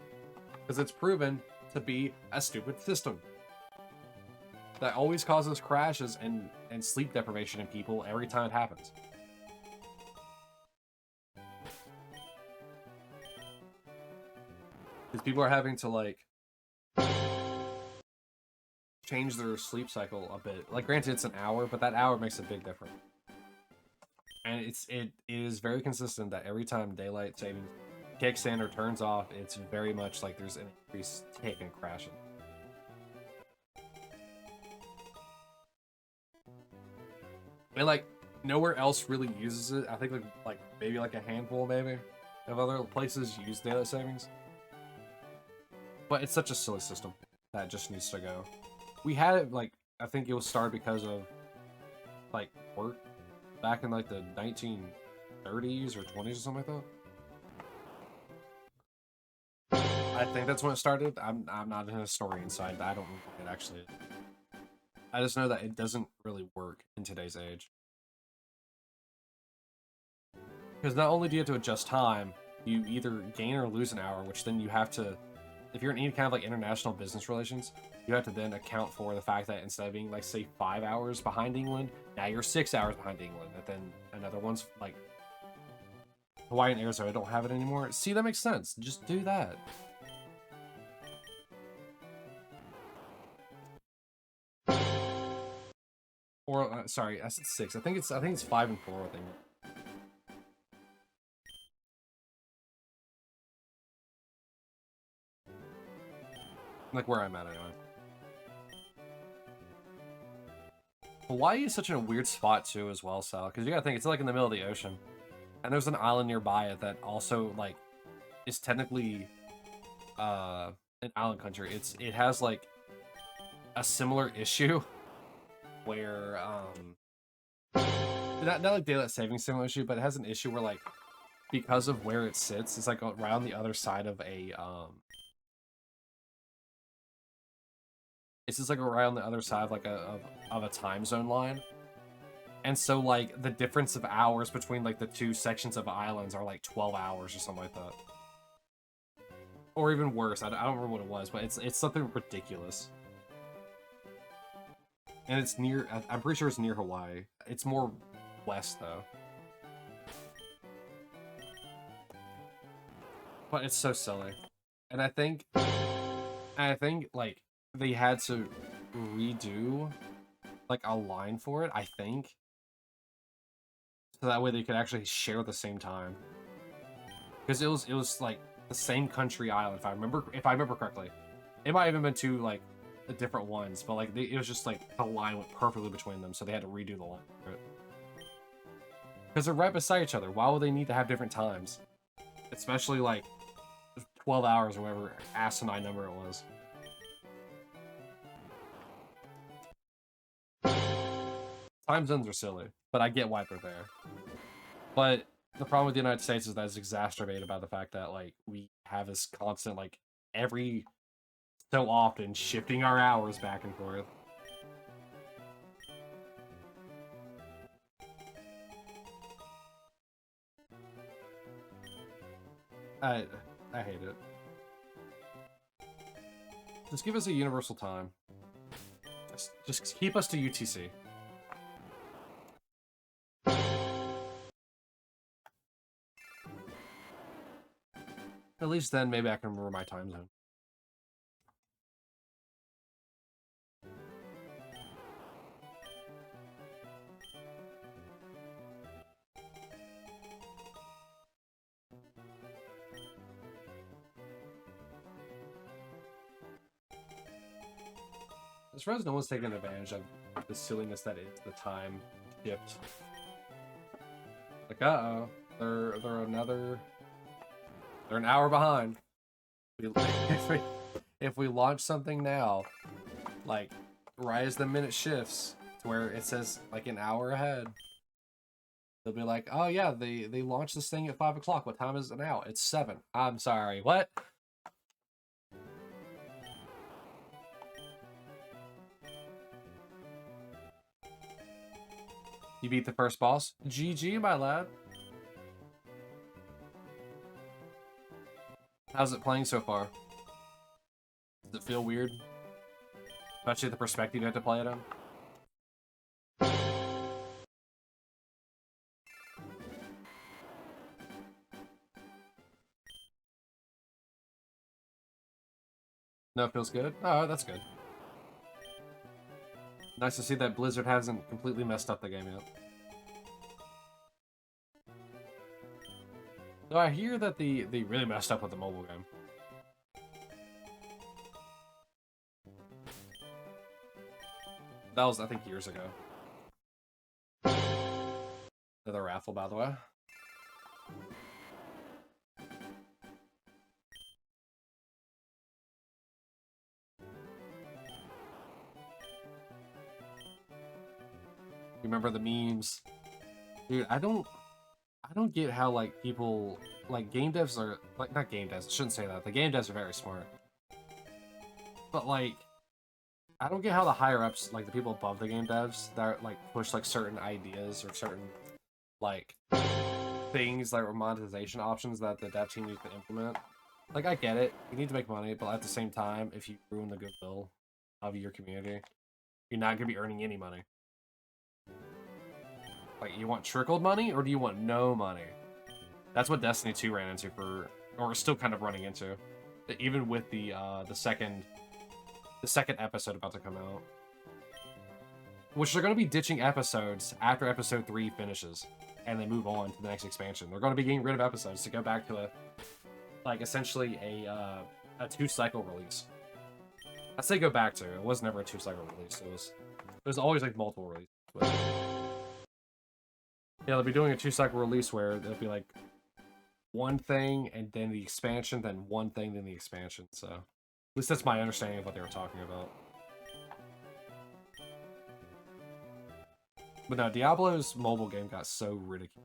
because it's proven to be a stupid system. that always causes crashes and sleep deprivation in people every time it happens. Because people are having to, like, change their sleep cycle a bit. Like, granted, it's an hour, but that hour makes a big difference. And it is very consistent that every time daylight savings kicks in or turns off, it's very much like there's an increased tick and crashing. And, like, nowhere else really uses it. I think, like maybe like a handful, maybe, of other places use daylight savings. But it's such a silly system that just needs to go. We had it, like, I think it was started because of, like, work back in, like, the 1930s or 20s or something like that. I think that's when it started. I'm not an historian, so I don't know if it actually is. I just know that it doesn't really work in today's age. Because not only do you have to adjust time, you either gain or lose an hour, which then you have to, if you're in any kind of like international business relations, you have to then account for the fact that instead of being, like, say 5 hours behind England, now you're 6 hours behind England, and then another one's like Hawaii and Arizona don't have it anymore. See, that makes sense. Just do that. Or sorry, I said 6. I think it's 5 and 4. I think. Like where I'm at anyway. Hawaii is such a weird spot too, as well, Sal. Because you gotta think it's like in the middle of the ocean, and there's an island nearby it that also, like, is technically an island country. It has, like, a similar issue where not like daylight savings similar issue, but it has an issue where, like, because of where it sits, it's like right on the other side of a it's just like right on the other side of like a time zone line. And so, like, the difference of hours between, like, the two sections of islands are like 12 hours or something like that. Or even worse. I don't remember what it was, but it's something ridiculous. And it's near, I'm pretty sure it's near Hawaii. It's more west, though. But it's so silly. And I think, like, they had to redo, like, a line for it, I think. So that way they could actually share the same time. Because it was like the same country island, if I remember correctly. It might have even been two, like, different ones, but, like, it was just like the line went perfectly between them, so they had to redo the line for it. Because they're right beside each other. Why would they need to have different times? Especially, like, 12 hours or whatever asinine number it was. Time zones are silly, but I get why they're there. But the problem with the United States is that it's exacerbated by the fact that, like, we have this constant, like, every so often shifting our hours back and forth. I hate it. Just give us a universal time. Just keep us to UTC. At least then maybe I can remember my time zone. I suppose no one's taking advantage of the silliness that is the time shift. Like, uh-oh, they're an hour behind. If we launch something now, like, right as the minute shifts to where it says, like, an hour ahead, they'll be like, oh yeah, they launched this thing at 5 o'clock. What time is it now? It's 7. I'm sorry, what? You beat the first boss? GG, my lad. How's it playing so far? Does it feel weird? Especially the perspective you have to play it in. No, it feels good. Oh, that's good. Nice to see that Blizzard hasn't completely messed up the game yet. Though I hear that they really messed up with the mobile game. That was, I think, years ago. Another raffle, by the way. You remember the memes? Dude, I don't get how, like, people, like, game devs are, like, not game devs, I shouldn't say that. The game devs are very smart. But, like, I don't get how the higher-ups, like, the people above the game devs, that, like, push, like, certain ideas or certain, like, things, like, monetization options that the dev team needs to implement. Like, I get it. You need to make money, but at the same time, if you ruin the goodwill of your community, you're not going to be earning any money. Like, you want trickled money, or do you want no money? That's what Destiny 2 ran into for, or is still kind of running into, even with the second episode about to come out. Which they're going to be ditching episodes after episode 3 finishes, and they move on to the next expansion. They're going to be getting rid of episodes to go back to essentially a 2-cycle release. I say go back to. It was never a 2-cycle release. It was always like multiple releases. But yeah, they'll be doing a 2-cycle release where it'll be like one thing and then the expansion, then one thing, then the expansion. So at least that's my understanding of what they were talking about. But no, Diablo's mobile game got so ridiculed.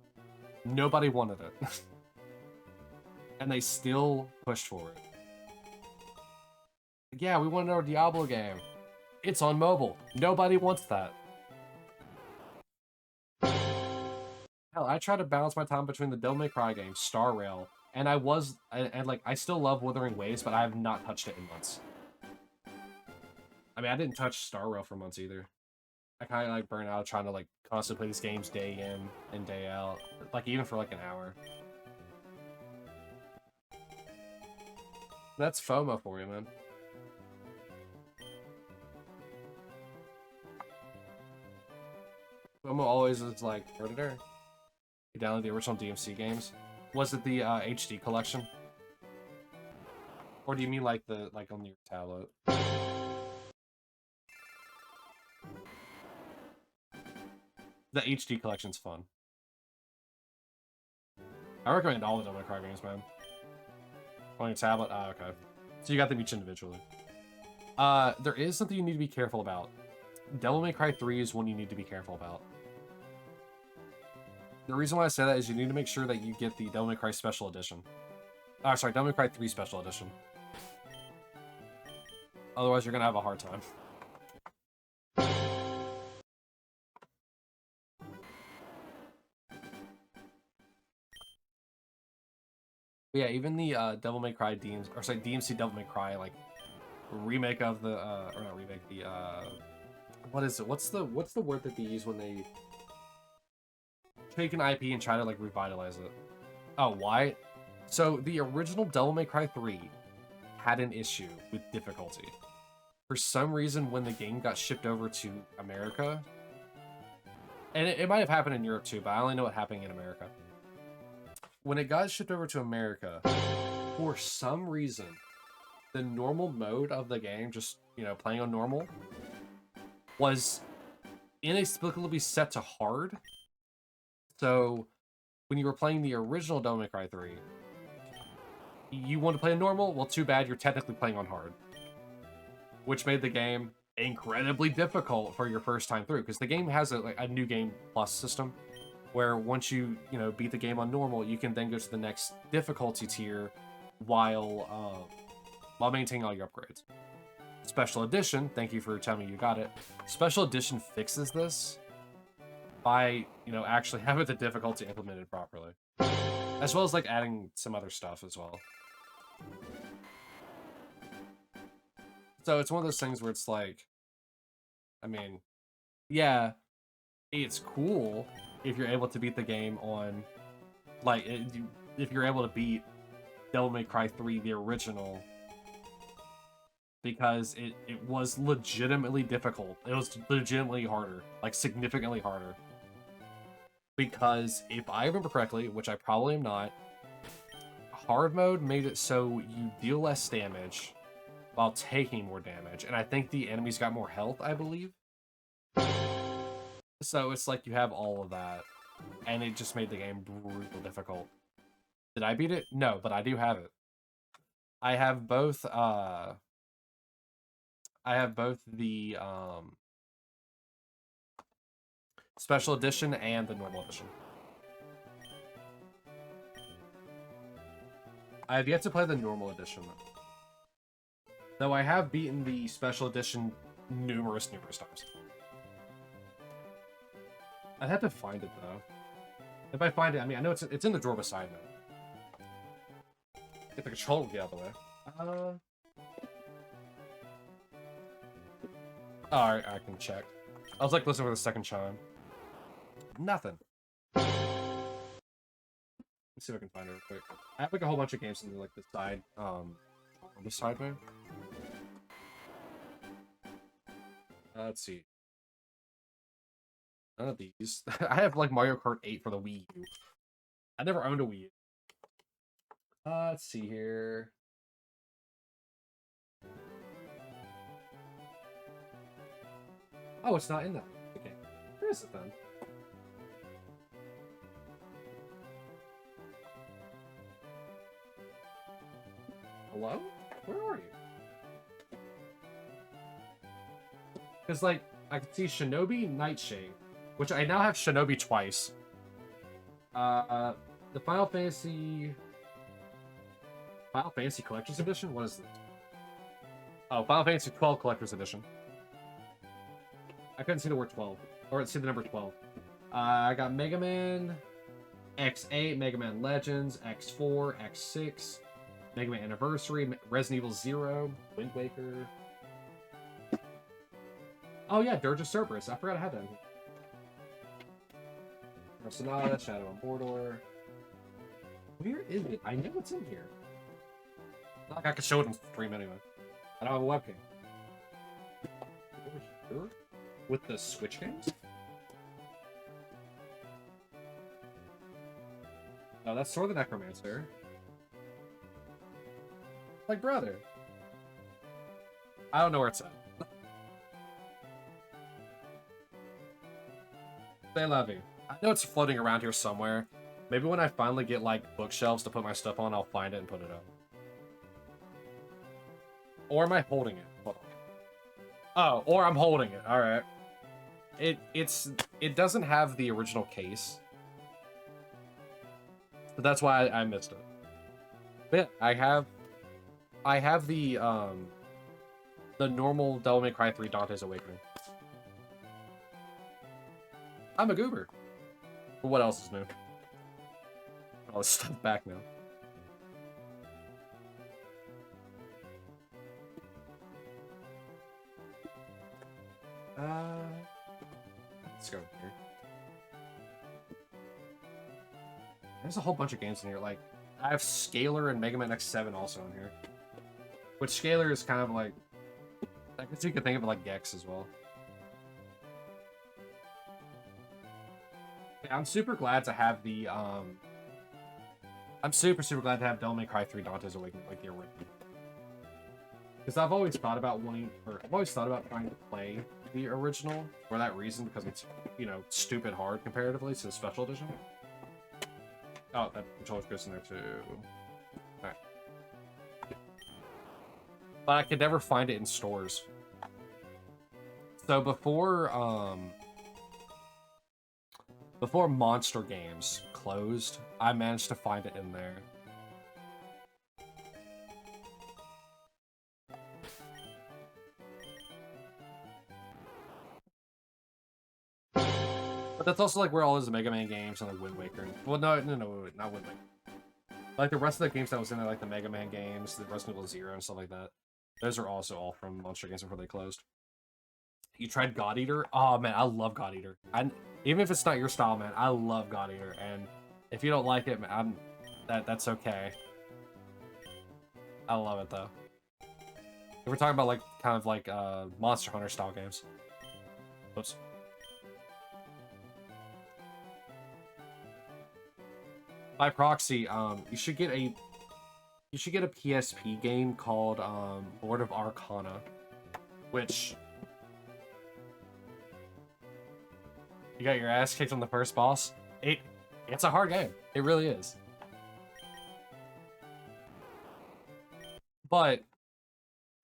Nobody wanted it. And they still pushed for it. Yeah, we want another Diablo game. It's on mobile. Nobody wants that. Hell, I try to balance my time between the Devil May Cry game, Star Rail, and I still love Wuthering Waves, but I have not touched it in months. I mean, I didn't touch Star Rail for months either. I kind of like burn out trying to like constantly play these games day in and day out, like even for like an hour. That's FOMO for you, man. FOMO always is like, Predator. You download the original DMC games. Was it the HD collection? Or do you mean like on your tablet? The HD collection's fun. I recommend all the Devil May Cry games, man. On your tablet? Ah, okay. So you got them each individually. There is something you need to be careful about. Devil May Cry 3 is one you need to be careful about. The reason why I say that is you need to make sure that you get the Devil May Cry Special Edition. Sorry, Devil May Cry 3 Special Edition. Otherwise, you're gonna have a hard time. But yeah, even the Devil May Cry DMC Devil May Cry, like, remake of the, or not remake, the, what is it? What's the word that they use when they take an IP and try to, like, revitalize it? Oh, why? So, the original Devil May Cry 3 had an issue with difficulty. For some reason, when the game got shipped over to America, and it might have happened in Europe too, but I only know what happened in America. When it got shipped over to America, for some reason, the normal mode of the game, just, you know, playing on normal, was inexplicably set to hard. So, when you were playing the original Devil May Cry 3, you want to play on normal? Well, too bad, you're technically playing on hard. Which made the game incredibly difficult for your first time through, because the game has a new game plus system, where once you beat the game on normal, you can then go to the next difficulty tier while maintaining all your upgrades. Special Edition, thank you for telling me you got it. Special Edition fixes this by actually having the difficulty implemented properly, as well as like adding some other stuff as well. So it's one of those things where it's like, I mean, yeah, it's cool if you're able to beat the game on, like, if you're able to beat Devil May Cry 3, the original, because it was legitimately difficult. It was legitimately harder, like, significantly harder. Because if I remember correctly, which I probably am not, hard mode made it so you deal less damage while taking more damage, and I think the enemies got more health, I believe. So it's like you have all of that, and it just made the game brutal difficult. Did I beat it? No, but I do have it. I have both the special edition and the normal edition. I have yet to play the normal edition, though I have beaten the special edition numerous times. I'd have to find it, though. If I find it, I mean, I know it's in the drawer beside me. Get the controller out of the way. Alright, I can check. I was like listening for the second chime. Nothing. Let's see if I can find it real quick. I have like a whole bunch of games in like the side, on the side menu. Let's see. None of these. I have like Mario Kart 8 for the Wii U. I never owned a Wii U. Let's see here. Oh, it's not in that. Okay. Where is it then? Hello? Where are you? Because, like, I can see Shinobi Nightshade, which I now have Shinobi twice. The Final Fantasy Collector's Edition? What is this? Oh, Final Fantasy 12 Collector's Edition. I couldn't see the word 12. Or see the number 12. I got Mega Man X8, Mega Man Legends, X4, X6, Mega Man Anniversary, Resident Evil 0, Wind Waker. Oh yeah, Dirge of Cerberus. I forgot I had that. Sonata, Shadow and Mordor. Where is it? I know it's in here. Not like I could show it in stream anyway. I don't have a webcam. Over here? With the Switch games? Oh, that's Sword of the Necromancer. Like, brother. I don't know where it's at. They love you. I know it's floating around here somewhere. Maybe when I finally get, like, bookshelves to put my stuff on, I'll find it and put it up. Or am I holding it? Hold on. Oh, or I'm holding it. Alright. It doesn't have the original case. But that's why I missed it. But yeah, I have the normal Devil May Cry 3 Dante's Awakening. I'm a goober. But what else is new? All this stuff back now. Let's go here. There's a whole bunch of games in here. Like, I have Scalar and Mega Man X7 also in here. Which Scalar is kind of like, I guess you could think of it like Gex as well. Yeah, I'm super glad to have the, I'm super glad to have Devil May Cry 3 Dante's Awakening, like the original. Because I've always thought about trying to play the original for that reason, because it's, you know, stupid hard comparatively to the special edition. Oh, that controller's goes in there too. Alright. But I could never find it in stores. So before Monster Games closed, I managed to find it in there. But that's also like where all those Mega Man games and like Wind Waker. Well, no, not Wind Waker. Like the rest of the games that was in there, like the Mega Man games, the Resident Evil 0 and stuff like that. Those are also all from Monster Games before they closed. You tried God Eater? Oh man, I love God Eater. Even if it's not your style, man, I love God Eater. And if you don't like it, man, that's okay. I love it though. If we're talking about like kind of like Monster Hunter style games. Oops. By proxy, you should get a PSP game called Lord of Arcana, which you got your ass kicked on the first boss. It's a hard game. It really is. But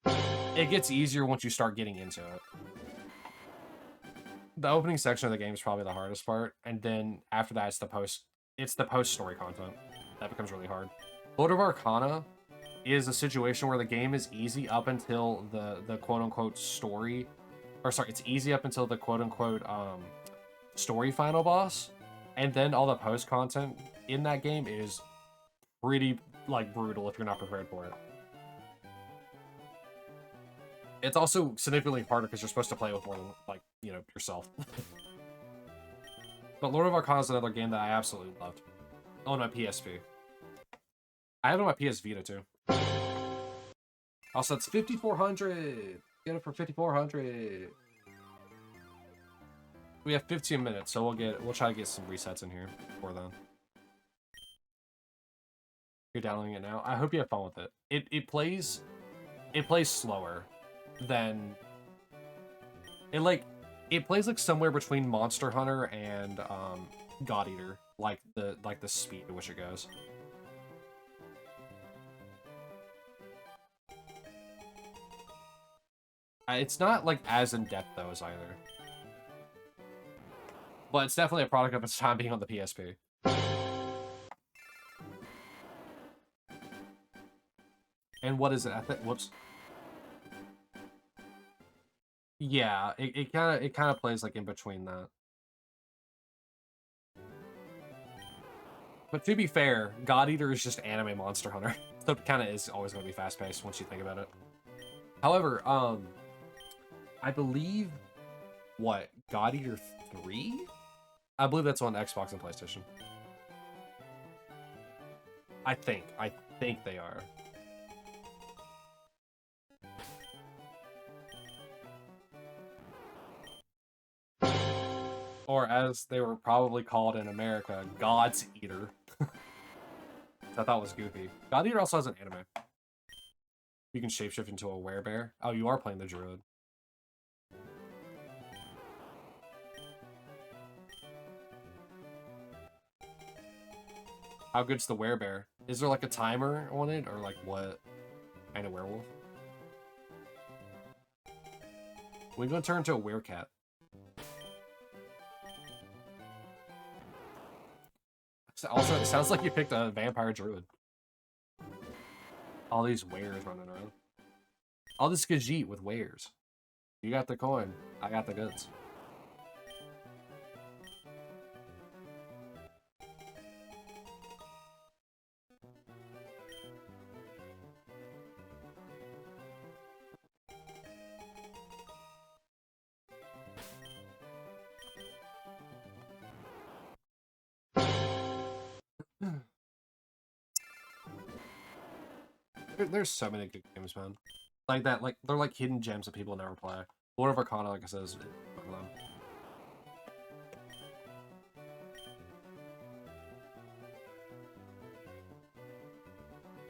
it gets easier once you start getting into it. The opening section of the game is probably the hardest part, and then after that it's the post-story content that becomes really hard. Lord of Arcana is a situation where the game is easy up until the quote-unquote story, or sorry, it's easy up until the quote-unquote story final boss, and then all the post content in that game is pretty like brutal if you're not prepared for it. It's also significantly harder because you're supposed to play with more than, like, you know, yourself. But Lord of Arcana is another game that I absolutely loved. On my PSP. I have it on my PS Vita too. Also, it's 5,400. Get it for 5,400. We have 15 minutes, so we'll try to get some resets in here before then. You're downloading it now. I hope you have fun with it. It plays slower than it plays like somewhere between Monster Hunter and God Eater, like the speed at which it goes. It's not like as in depth though as either, but it's definitely a product of its time being on the PSP. And what is it? Whoops. Yeah, it kind of plays like in between that. But to be fair, God Eater is just anime Monster Hunter, so it kind of is always going to be fast paced once you think about it. However, I believe what God Eater 3? I believe that's on Xbox and PlayStation. I think they are. Or as they were probably called in America, God's Eater. I thought was goofy. God Eater also has an anime. You can shapeshift into a werebear. Oh, you are playing the druid. How good's the werebear? Is there like a timer on it, or like what kind of werewolf? We're gonna turn into a werecat. Also, it sounds like you picked a vampire druid. All these wares running around. All this Khajiit with wares. You got the coin. I got the goods. There's so many good games, man. Like that, like they're like hidden gems that people never play. Lord of Arcana, like I said, is one of them.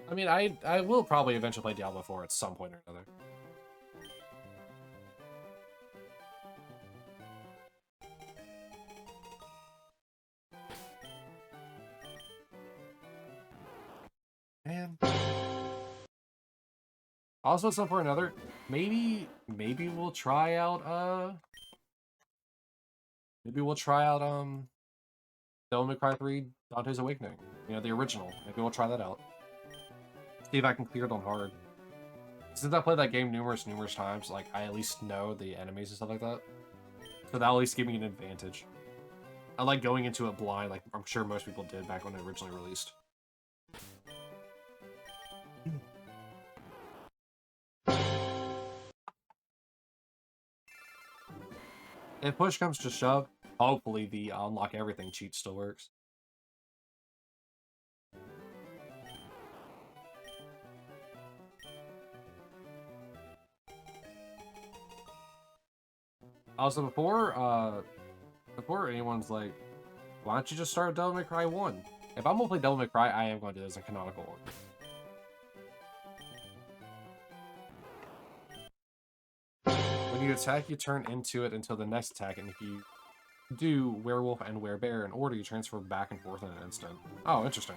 I mean, I will probably eventually play Diablo 4 at some point or another. Man. Also, at some point or another, maybe we'll try out Devil May Cry 3 Dante's Awakening. You know, the original. Maybe we'll try that out. See if I can clear it on hard. Since I played that game numerous times, like, I at least know the enemies and stuff like that. So that'll at least give me an advantage. I like going into it blind, like I'm sure most people did back when it originally released. If push comes to shove, hopefully the unlock everything cheat still works. Also, before anyone's like, why don't you just start Devil May Cry 1? If I'm gonna play Devil May Cry, I am going to do this in canonical order. When you attack, you turn into it until the next attack, and if you do Werewolf and Werebear in order, you transfer back and forth in an instant. Oh, interesting.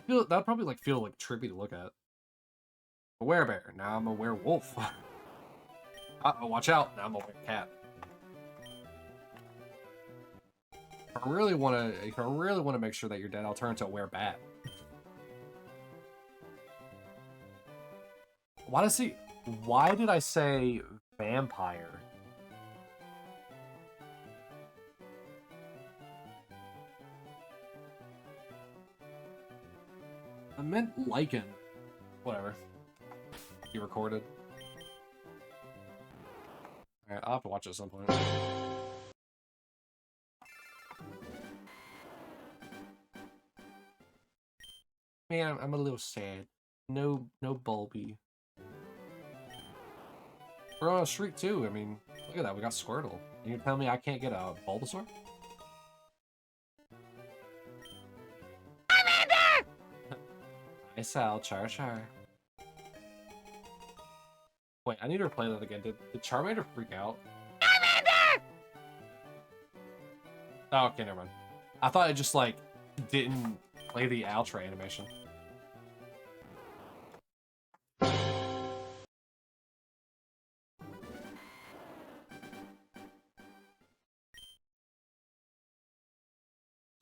That'd probably like feel like trippy to look at. A Werebear, now I'm a werewolf. Watch out, now I'm a werecat. If I really want to make sure that you're dead, I'll turn into a werebat. Why did I say vampire? I meant lichen. Whatever. You recorded. Alright, I'll have to watch it at some point. Man, I'm a little sad. No Bulby. We're on a streak too. I mean, look at that. We got Squirtle. And you're telling me I can't get a Bulbasaur? Nice Al, Char. Wait, I need to replay that again. Did Charmander freak out? Oh, okay, never mind. I thought it just, like, didn't play the outro animation.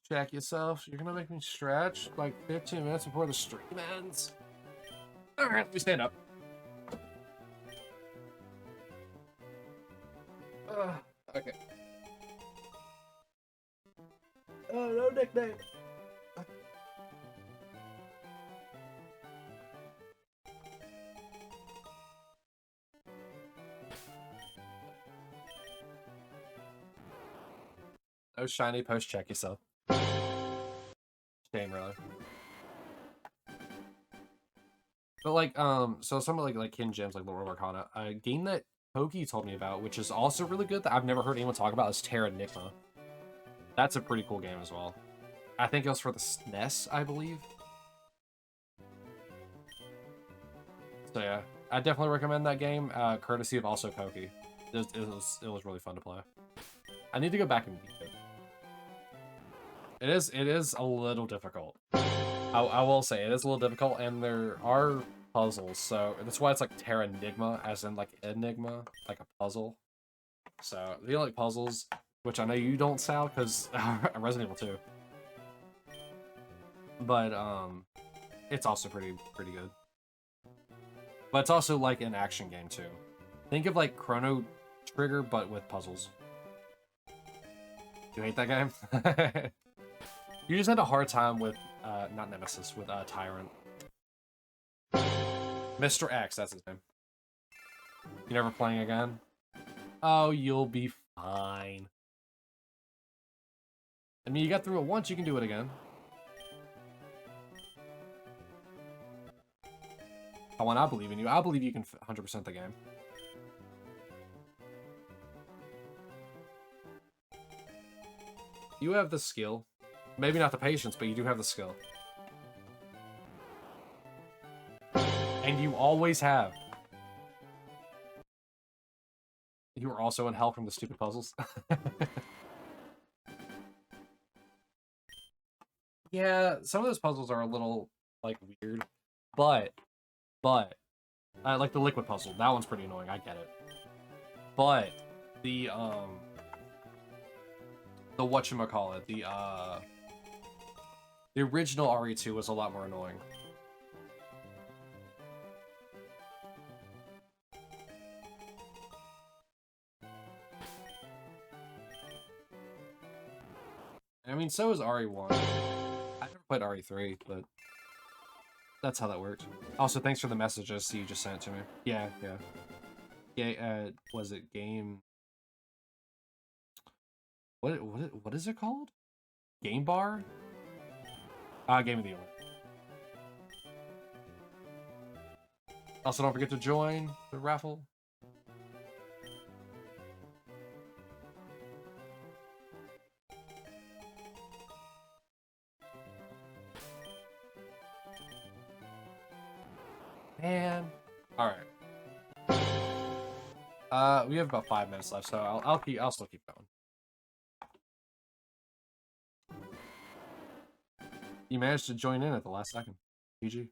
Check yourself. You're gonna make me stretch like 15 minutes before the stream ends. Alright, let me stand up. Okay. Oh, no nickname. No shiny post, check yourself. Shame, really. But like, so some of like hidden gems like Lord of Arcana, a game that Pokey told me about, which is also really good that I've never heard anyone talk about, is Terra Nigma. That's a pretty cool game as well. I think it was for the SNES, I believe. So yeah, I definitely recommend that game, courtesy of also Pokey. It was really fun to play. I need to go back and beat it. It is a little difficult. I will say it is a little difficult, and there are puzzles, so that's why it's like Terra Nigma, as in like enigma, like a puzzle. So if you like puzzles, which I know you don't, Sal, because Resident Evil 2. But it's also pretty good. But it's also like an action game too. Think of like Chrono Trigger, but with puzzles. You hate that game? You just had a hard time with not Nemesis, with Tyrant. Mr. X, that's his name. You never playing again? Oh, you'll be fine. I mean, you got through it once, you can do it again. Oh, and I believe in you. I believe you can 100% the game. You have the skill. Maybe not the patience, but you do have the skill. And you always have. You are also in hell from the stupid puzzles. Yeah, some of those puzzles are a little, like, weird. But, like the liquid puzzle, that one's pretty annoying, I get it. But, the whatchamacallit, the original RE2 was a lot more annoying. I mean, so is RE1. I never played RE3, but that's how that works. Also, thanks for the messages you just sent to me. Yeah. Was it game what is it called? Game bar? Game of the year. Also, don't forget to join the raffle. Man. Alright. We have about 5 minutes left, so I'll still keep going. You managed to join in at the last second. GG.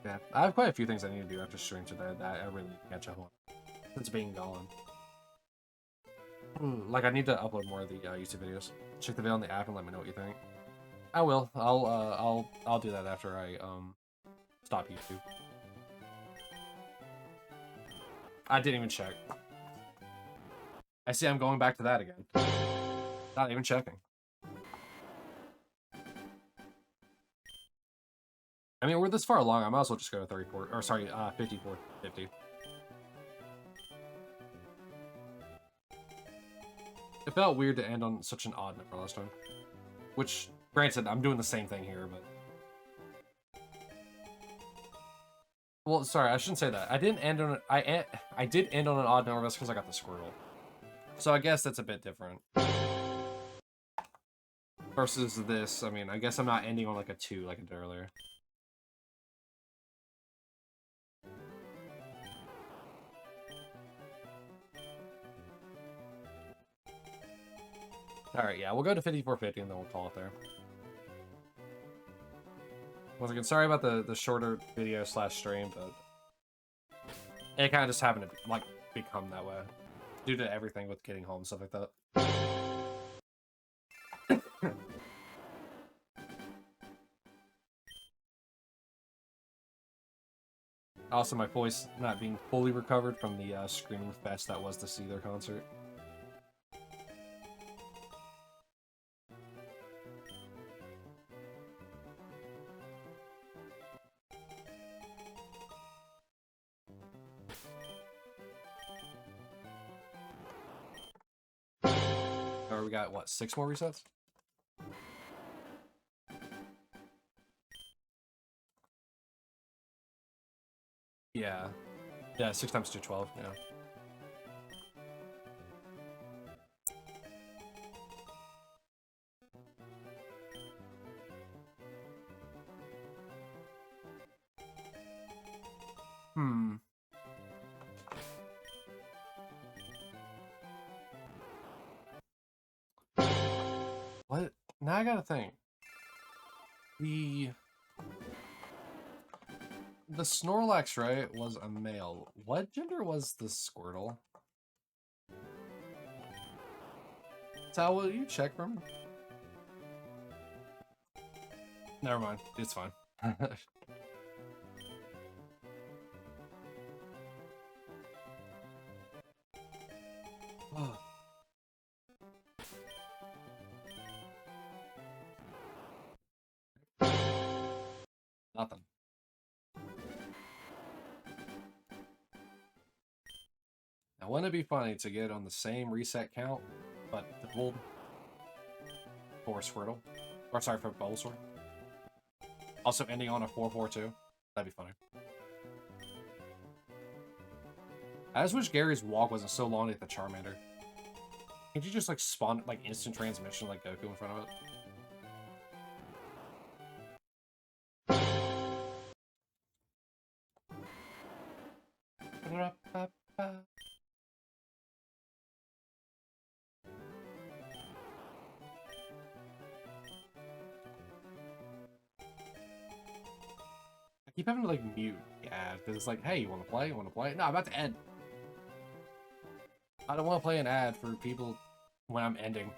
Yeah, I have quite a few things I need to do after stream today that I really need to catch up on. Since being gone. Like, I need to upload more of the YouTube videos. Check the video on the app and let me know what you think. I will. I'll do that after I stop YouTube. I didn't even check. I see I'm going back to that again. Not even checking. I mean, we're this far along. I might as well just go to 34, or sorry, 5450. It felt weird to end on such an odd number last time. Which, granted, I'm doing the same thing here, but... Well, sorry, I shouldn't say that. I didn't end on... I did end on an odd number, that's because I got the Squirtle. So I guess that's a bit different. Versus this, I mean, I guess I'm not ending on like a 2 like I did earlier. Alright, yeah, we'll go to 5450 and then we'll call it there. Once again, sorry about the shorter video slash stream, but it kind of just happened to like become that way due to everything with getting home and stuff like that. Also, my voice not being fully recovered from the screaming fest that was the Seether concert. We got, what, 6 more resets? Yeah. Yeah, 6 times 2, 12, yeah. What? Now I gotta think. The Snorlax, right, was a male. What gender was the Squirtle? Sal, will you check for me? Never mind. It's fine. Nothing. Now, wouldn't it be funny to get on the same reset count, but doubled for Squirtle? Or sorry, for Bulbasaur? Also ending on a 4-4-2? That'd be funny. I just wish Gary's walk wasn't so long like the Charmander. Can't you just like spawn like instant transmission like Goku in front of it? I keep having to like mute ad because it's like, hey, you want to play? You want to play? No, I'm about to end. I don't want to play an ad for people when I'm ending.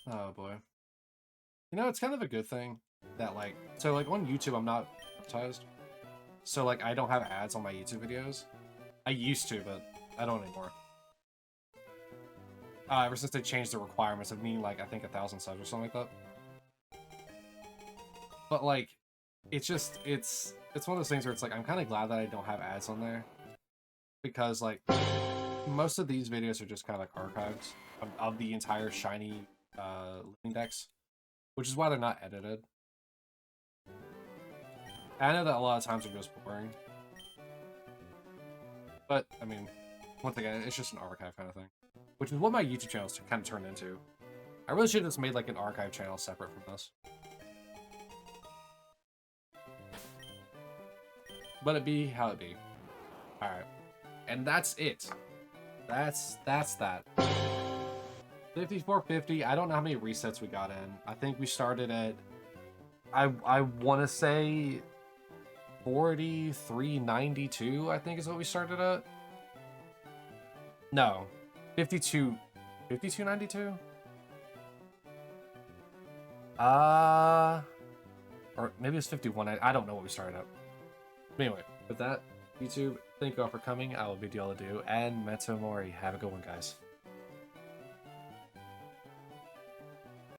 Oh boy. You know, it's kind of a good thing that like, so like on YouTube I'm not advertised. So like I don't have ads on my YouTube videos. I used to, but I don't anymore. Ever since they changed the requirements of needing, like, I think 1,000 subs or something like that. But, like, it's just, it's one of those things where it's like, I'm kind of glad that I don't have ads on there. Because, like, most of these videos are just kind of like archives of the entire Shiny Living Dex. Which is why they're not edited. I know that a lot of times they're just boring. But, I mean, once again, it's just an archive kind of thing. Which is what my YouTube channel is kind of turned into. I really should have just made, like, an archive channel separate from this. But it be how it be. Alright. And that's it. That's that. 5450, I don't know how many resets we got in. I think we started at... I want to say... 4392, I think is what we started at. No. 5292? Or maybe it's 51. I don't know what we started at. Anyway, with that, YouTube, thank you all for coming. I will bid you all adieu, and Metsu Mori. Have a good one, guys.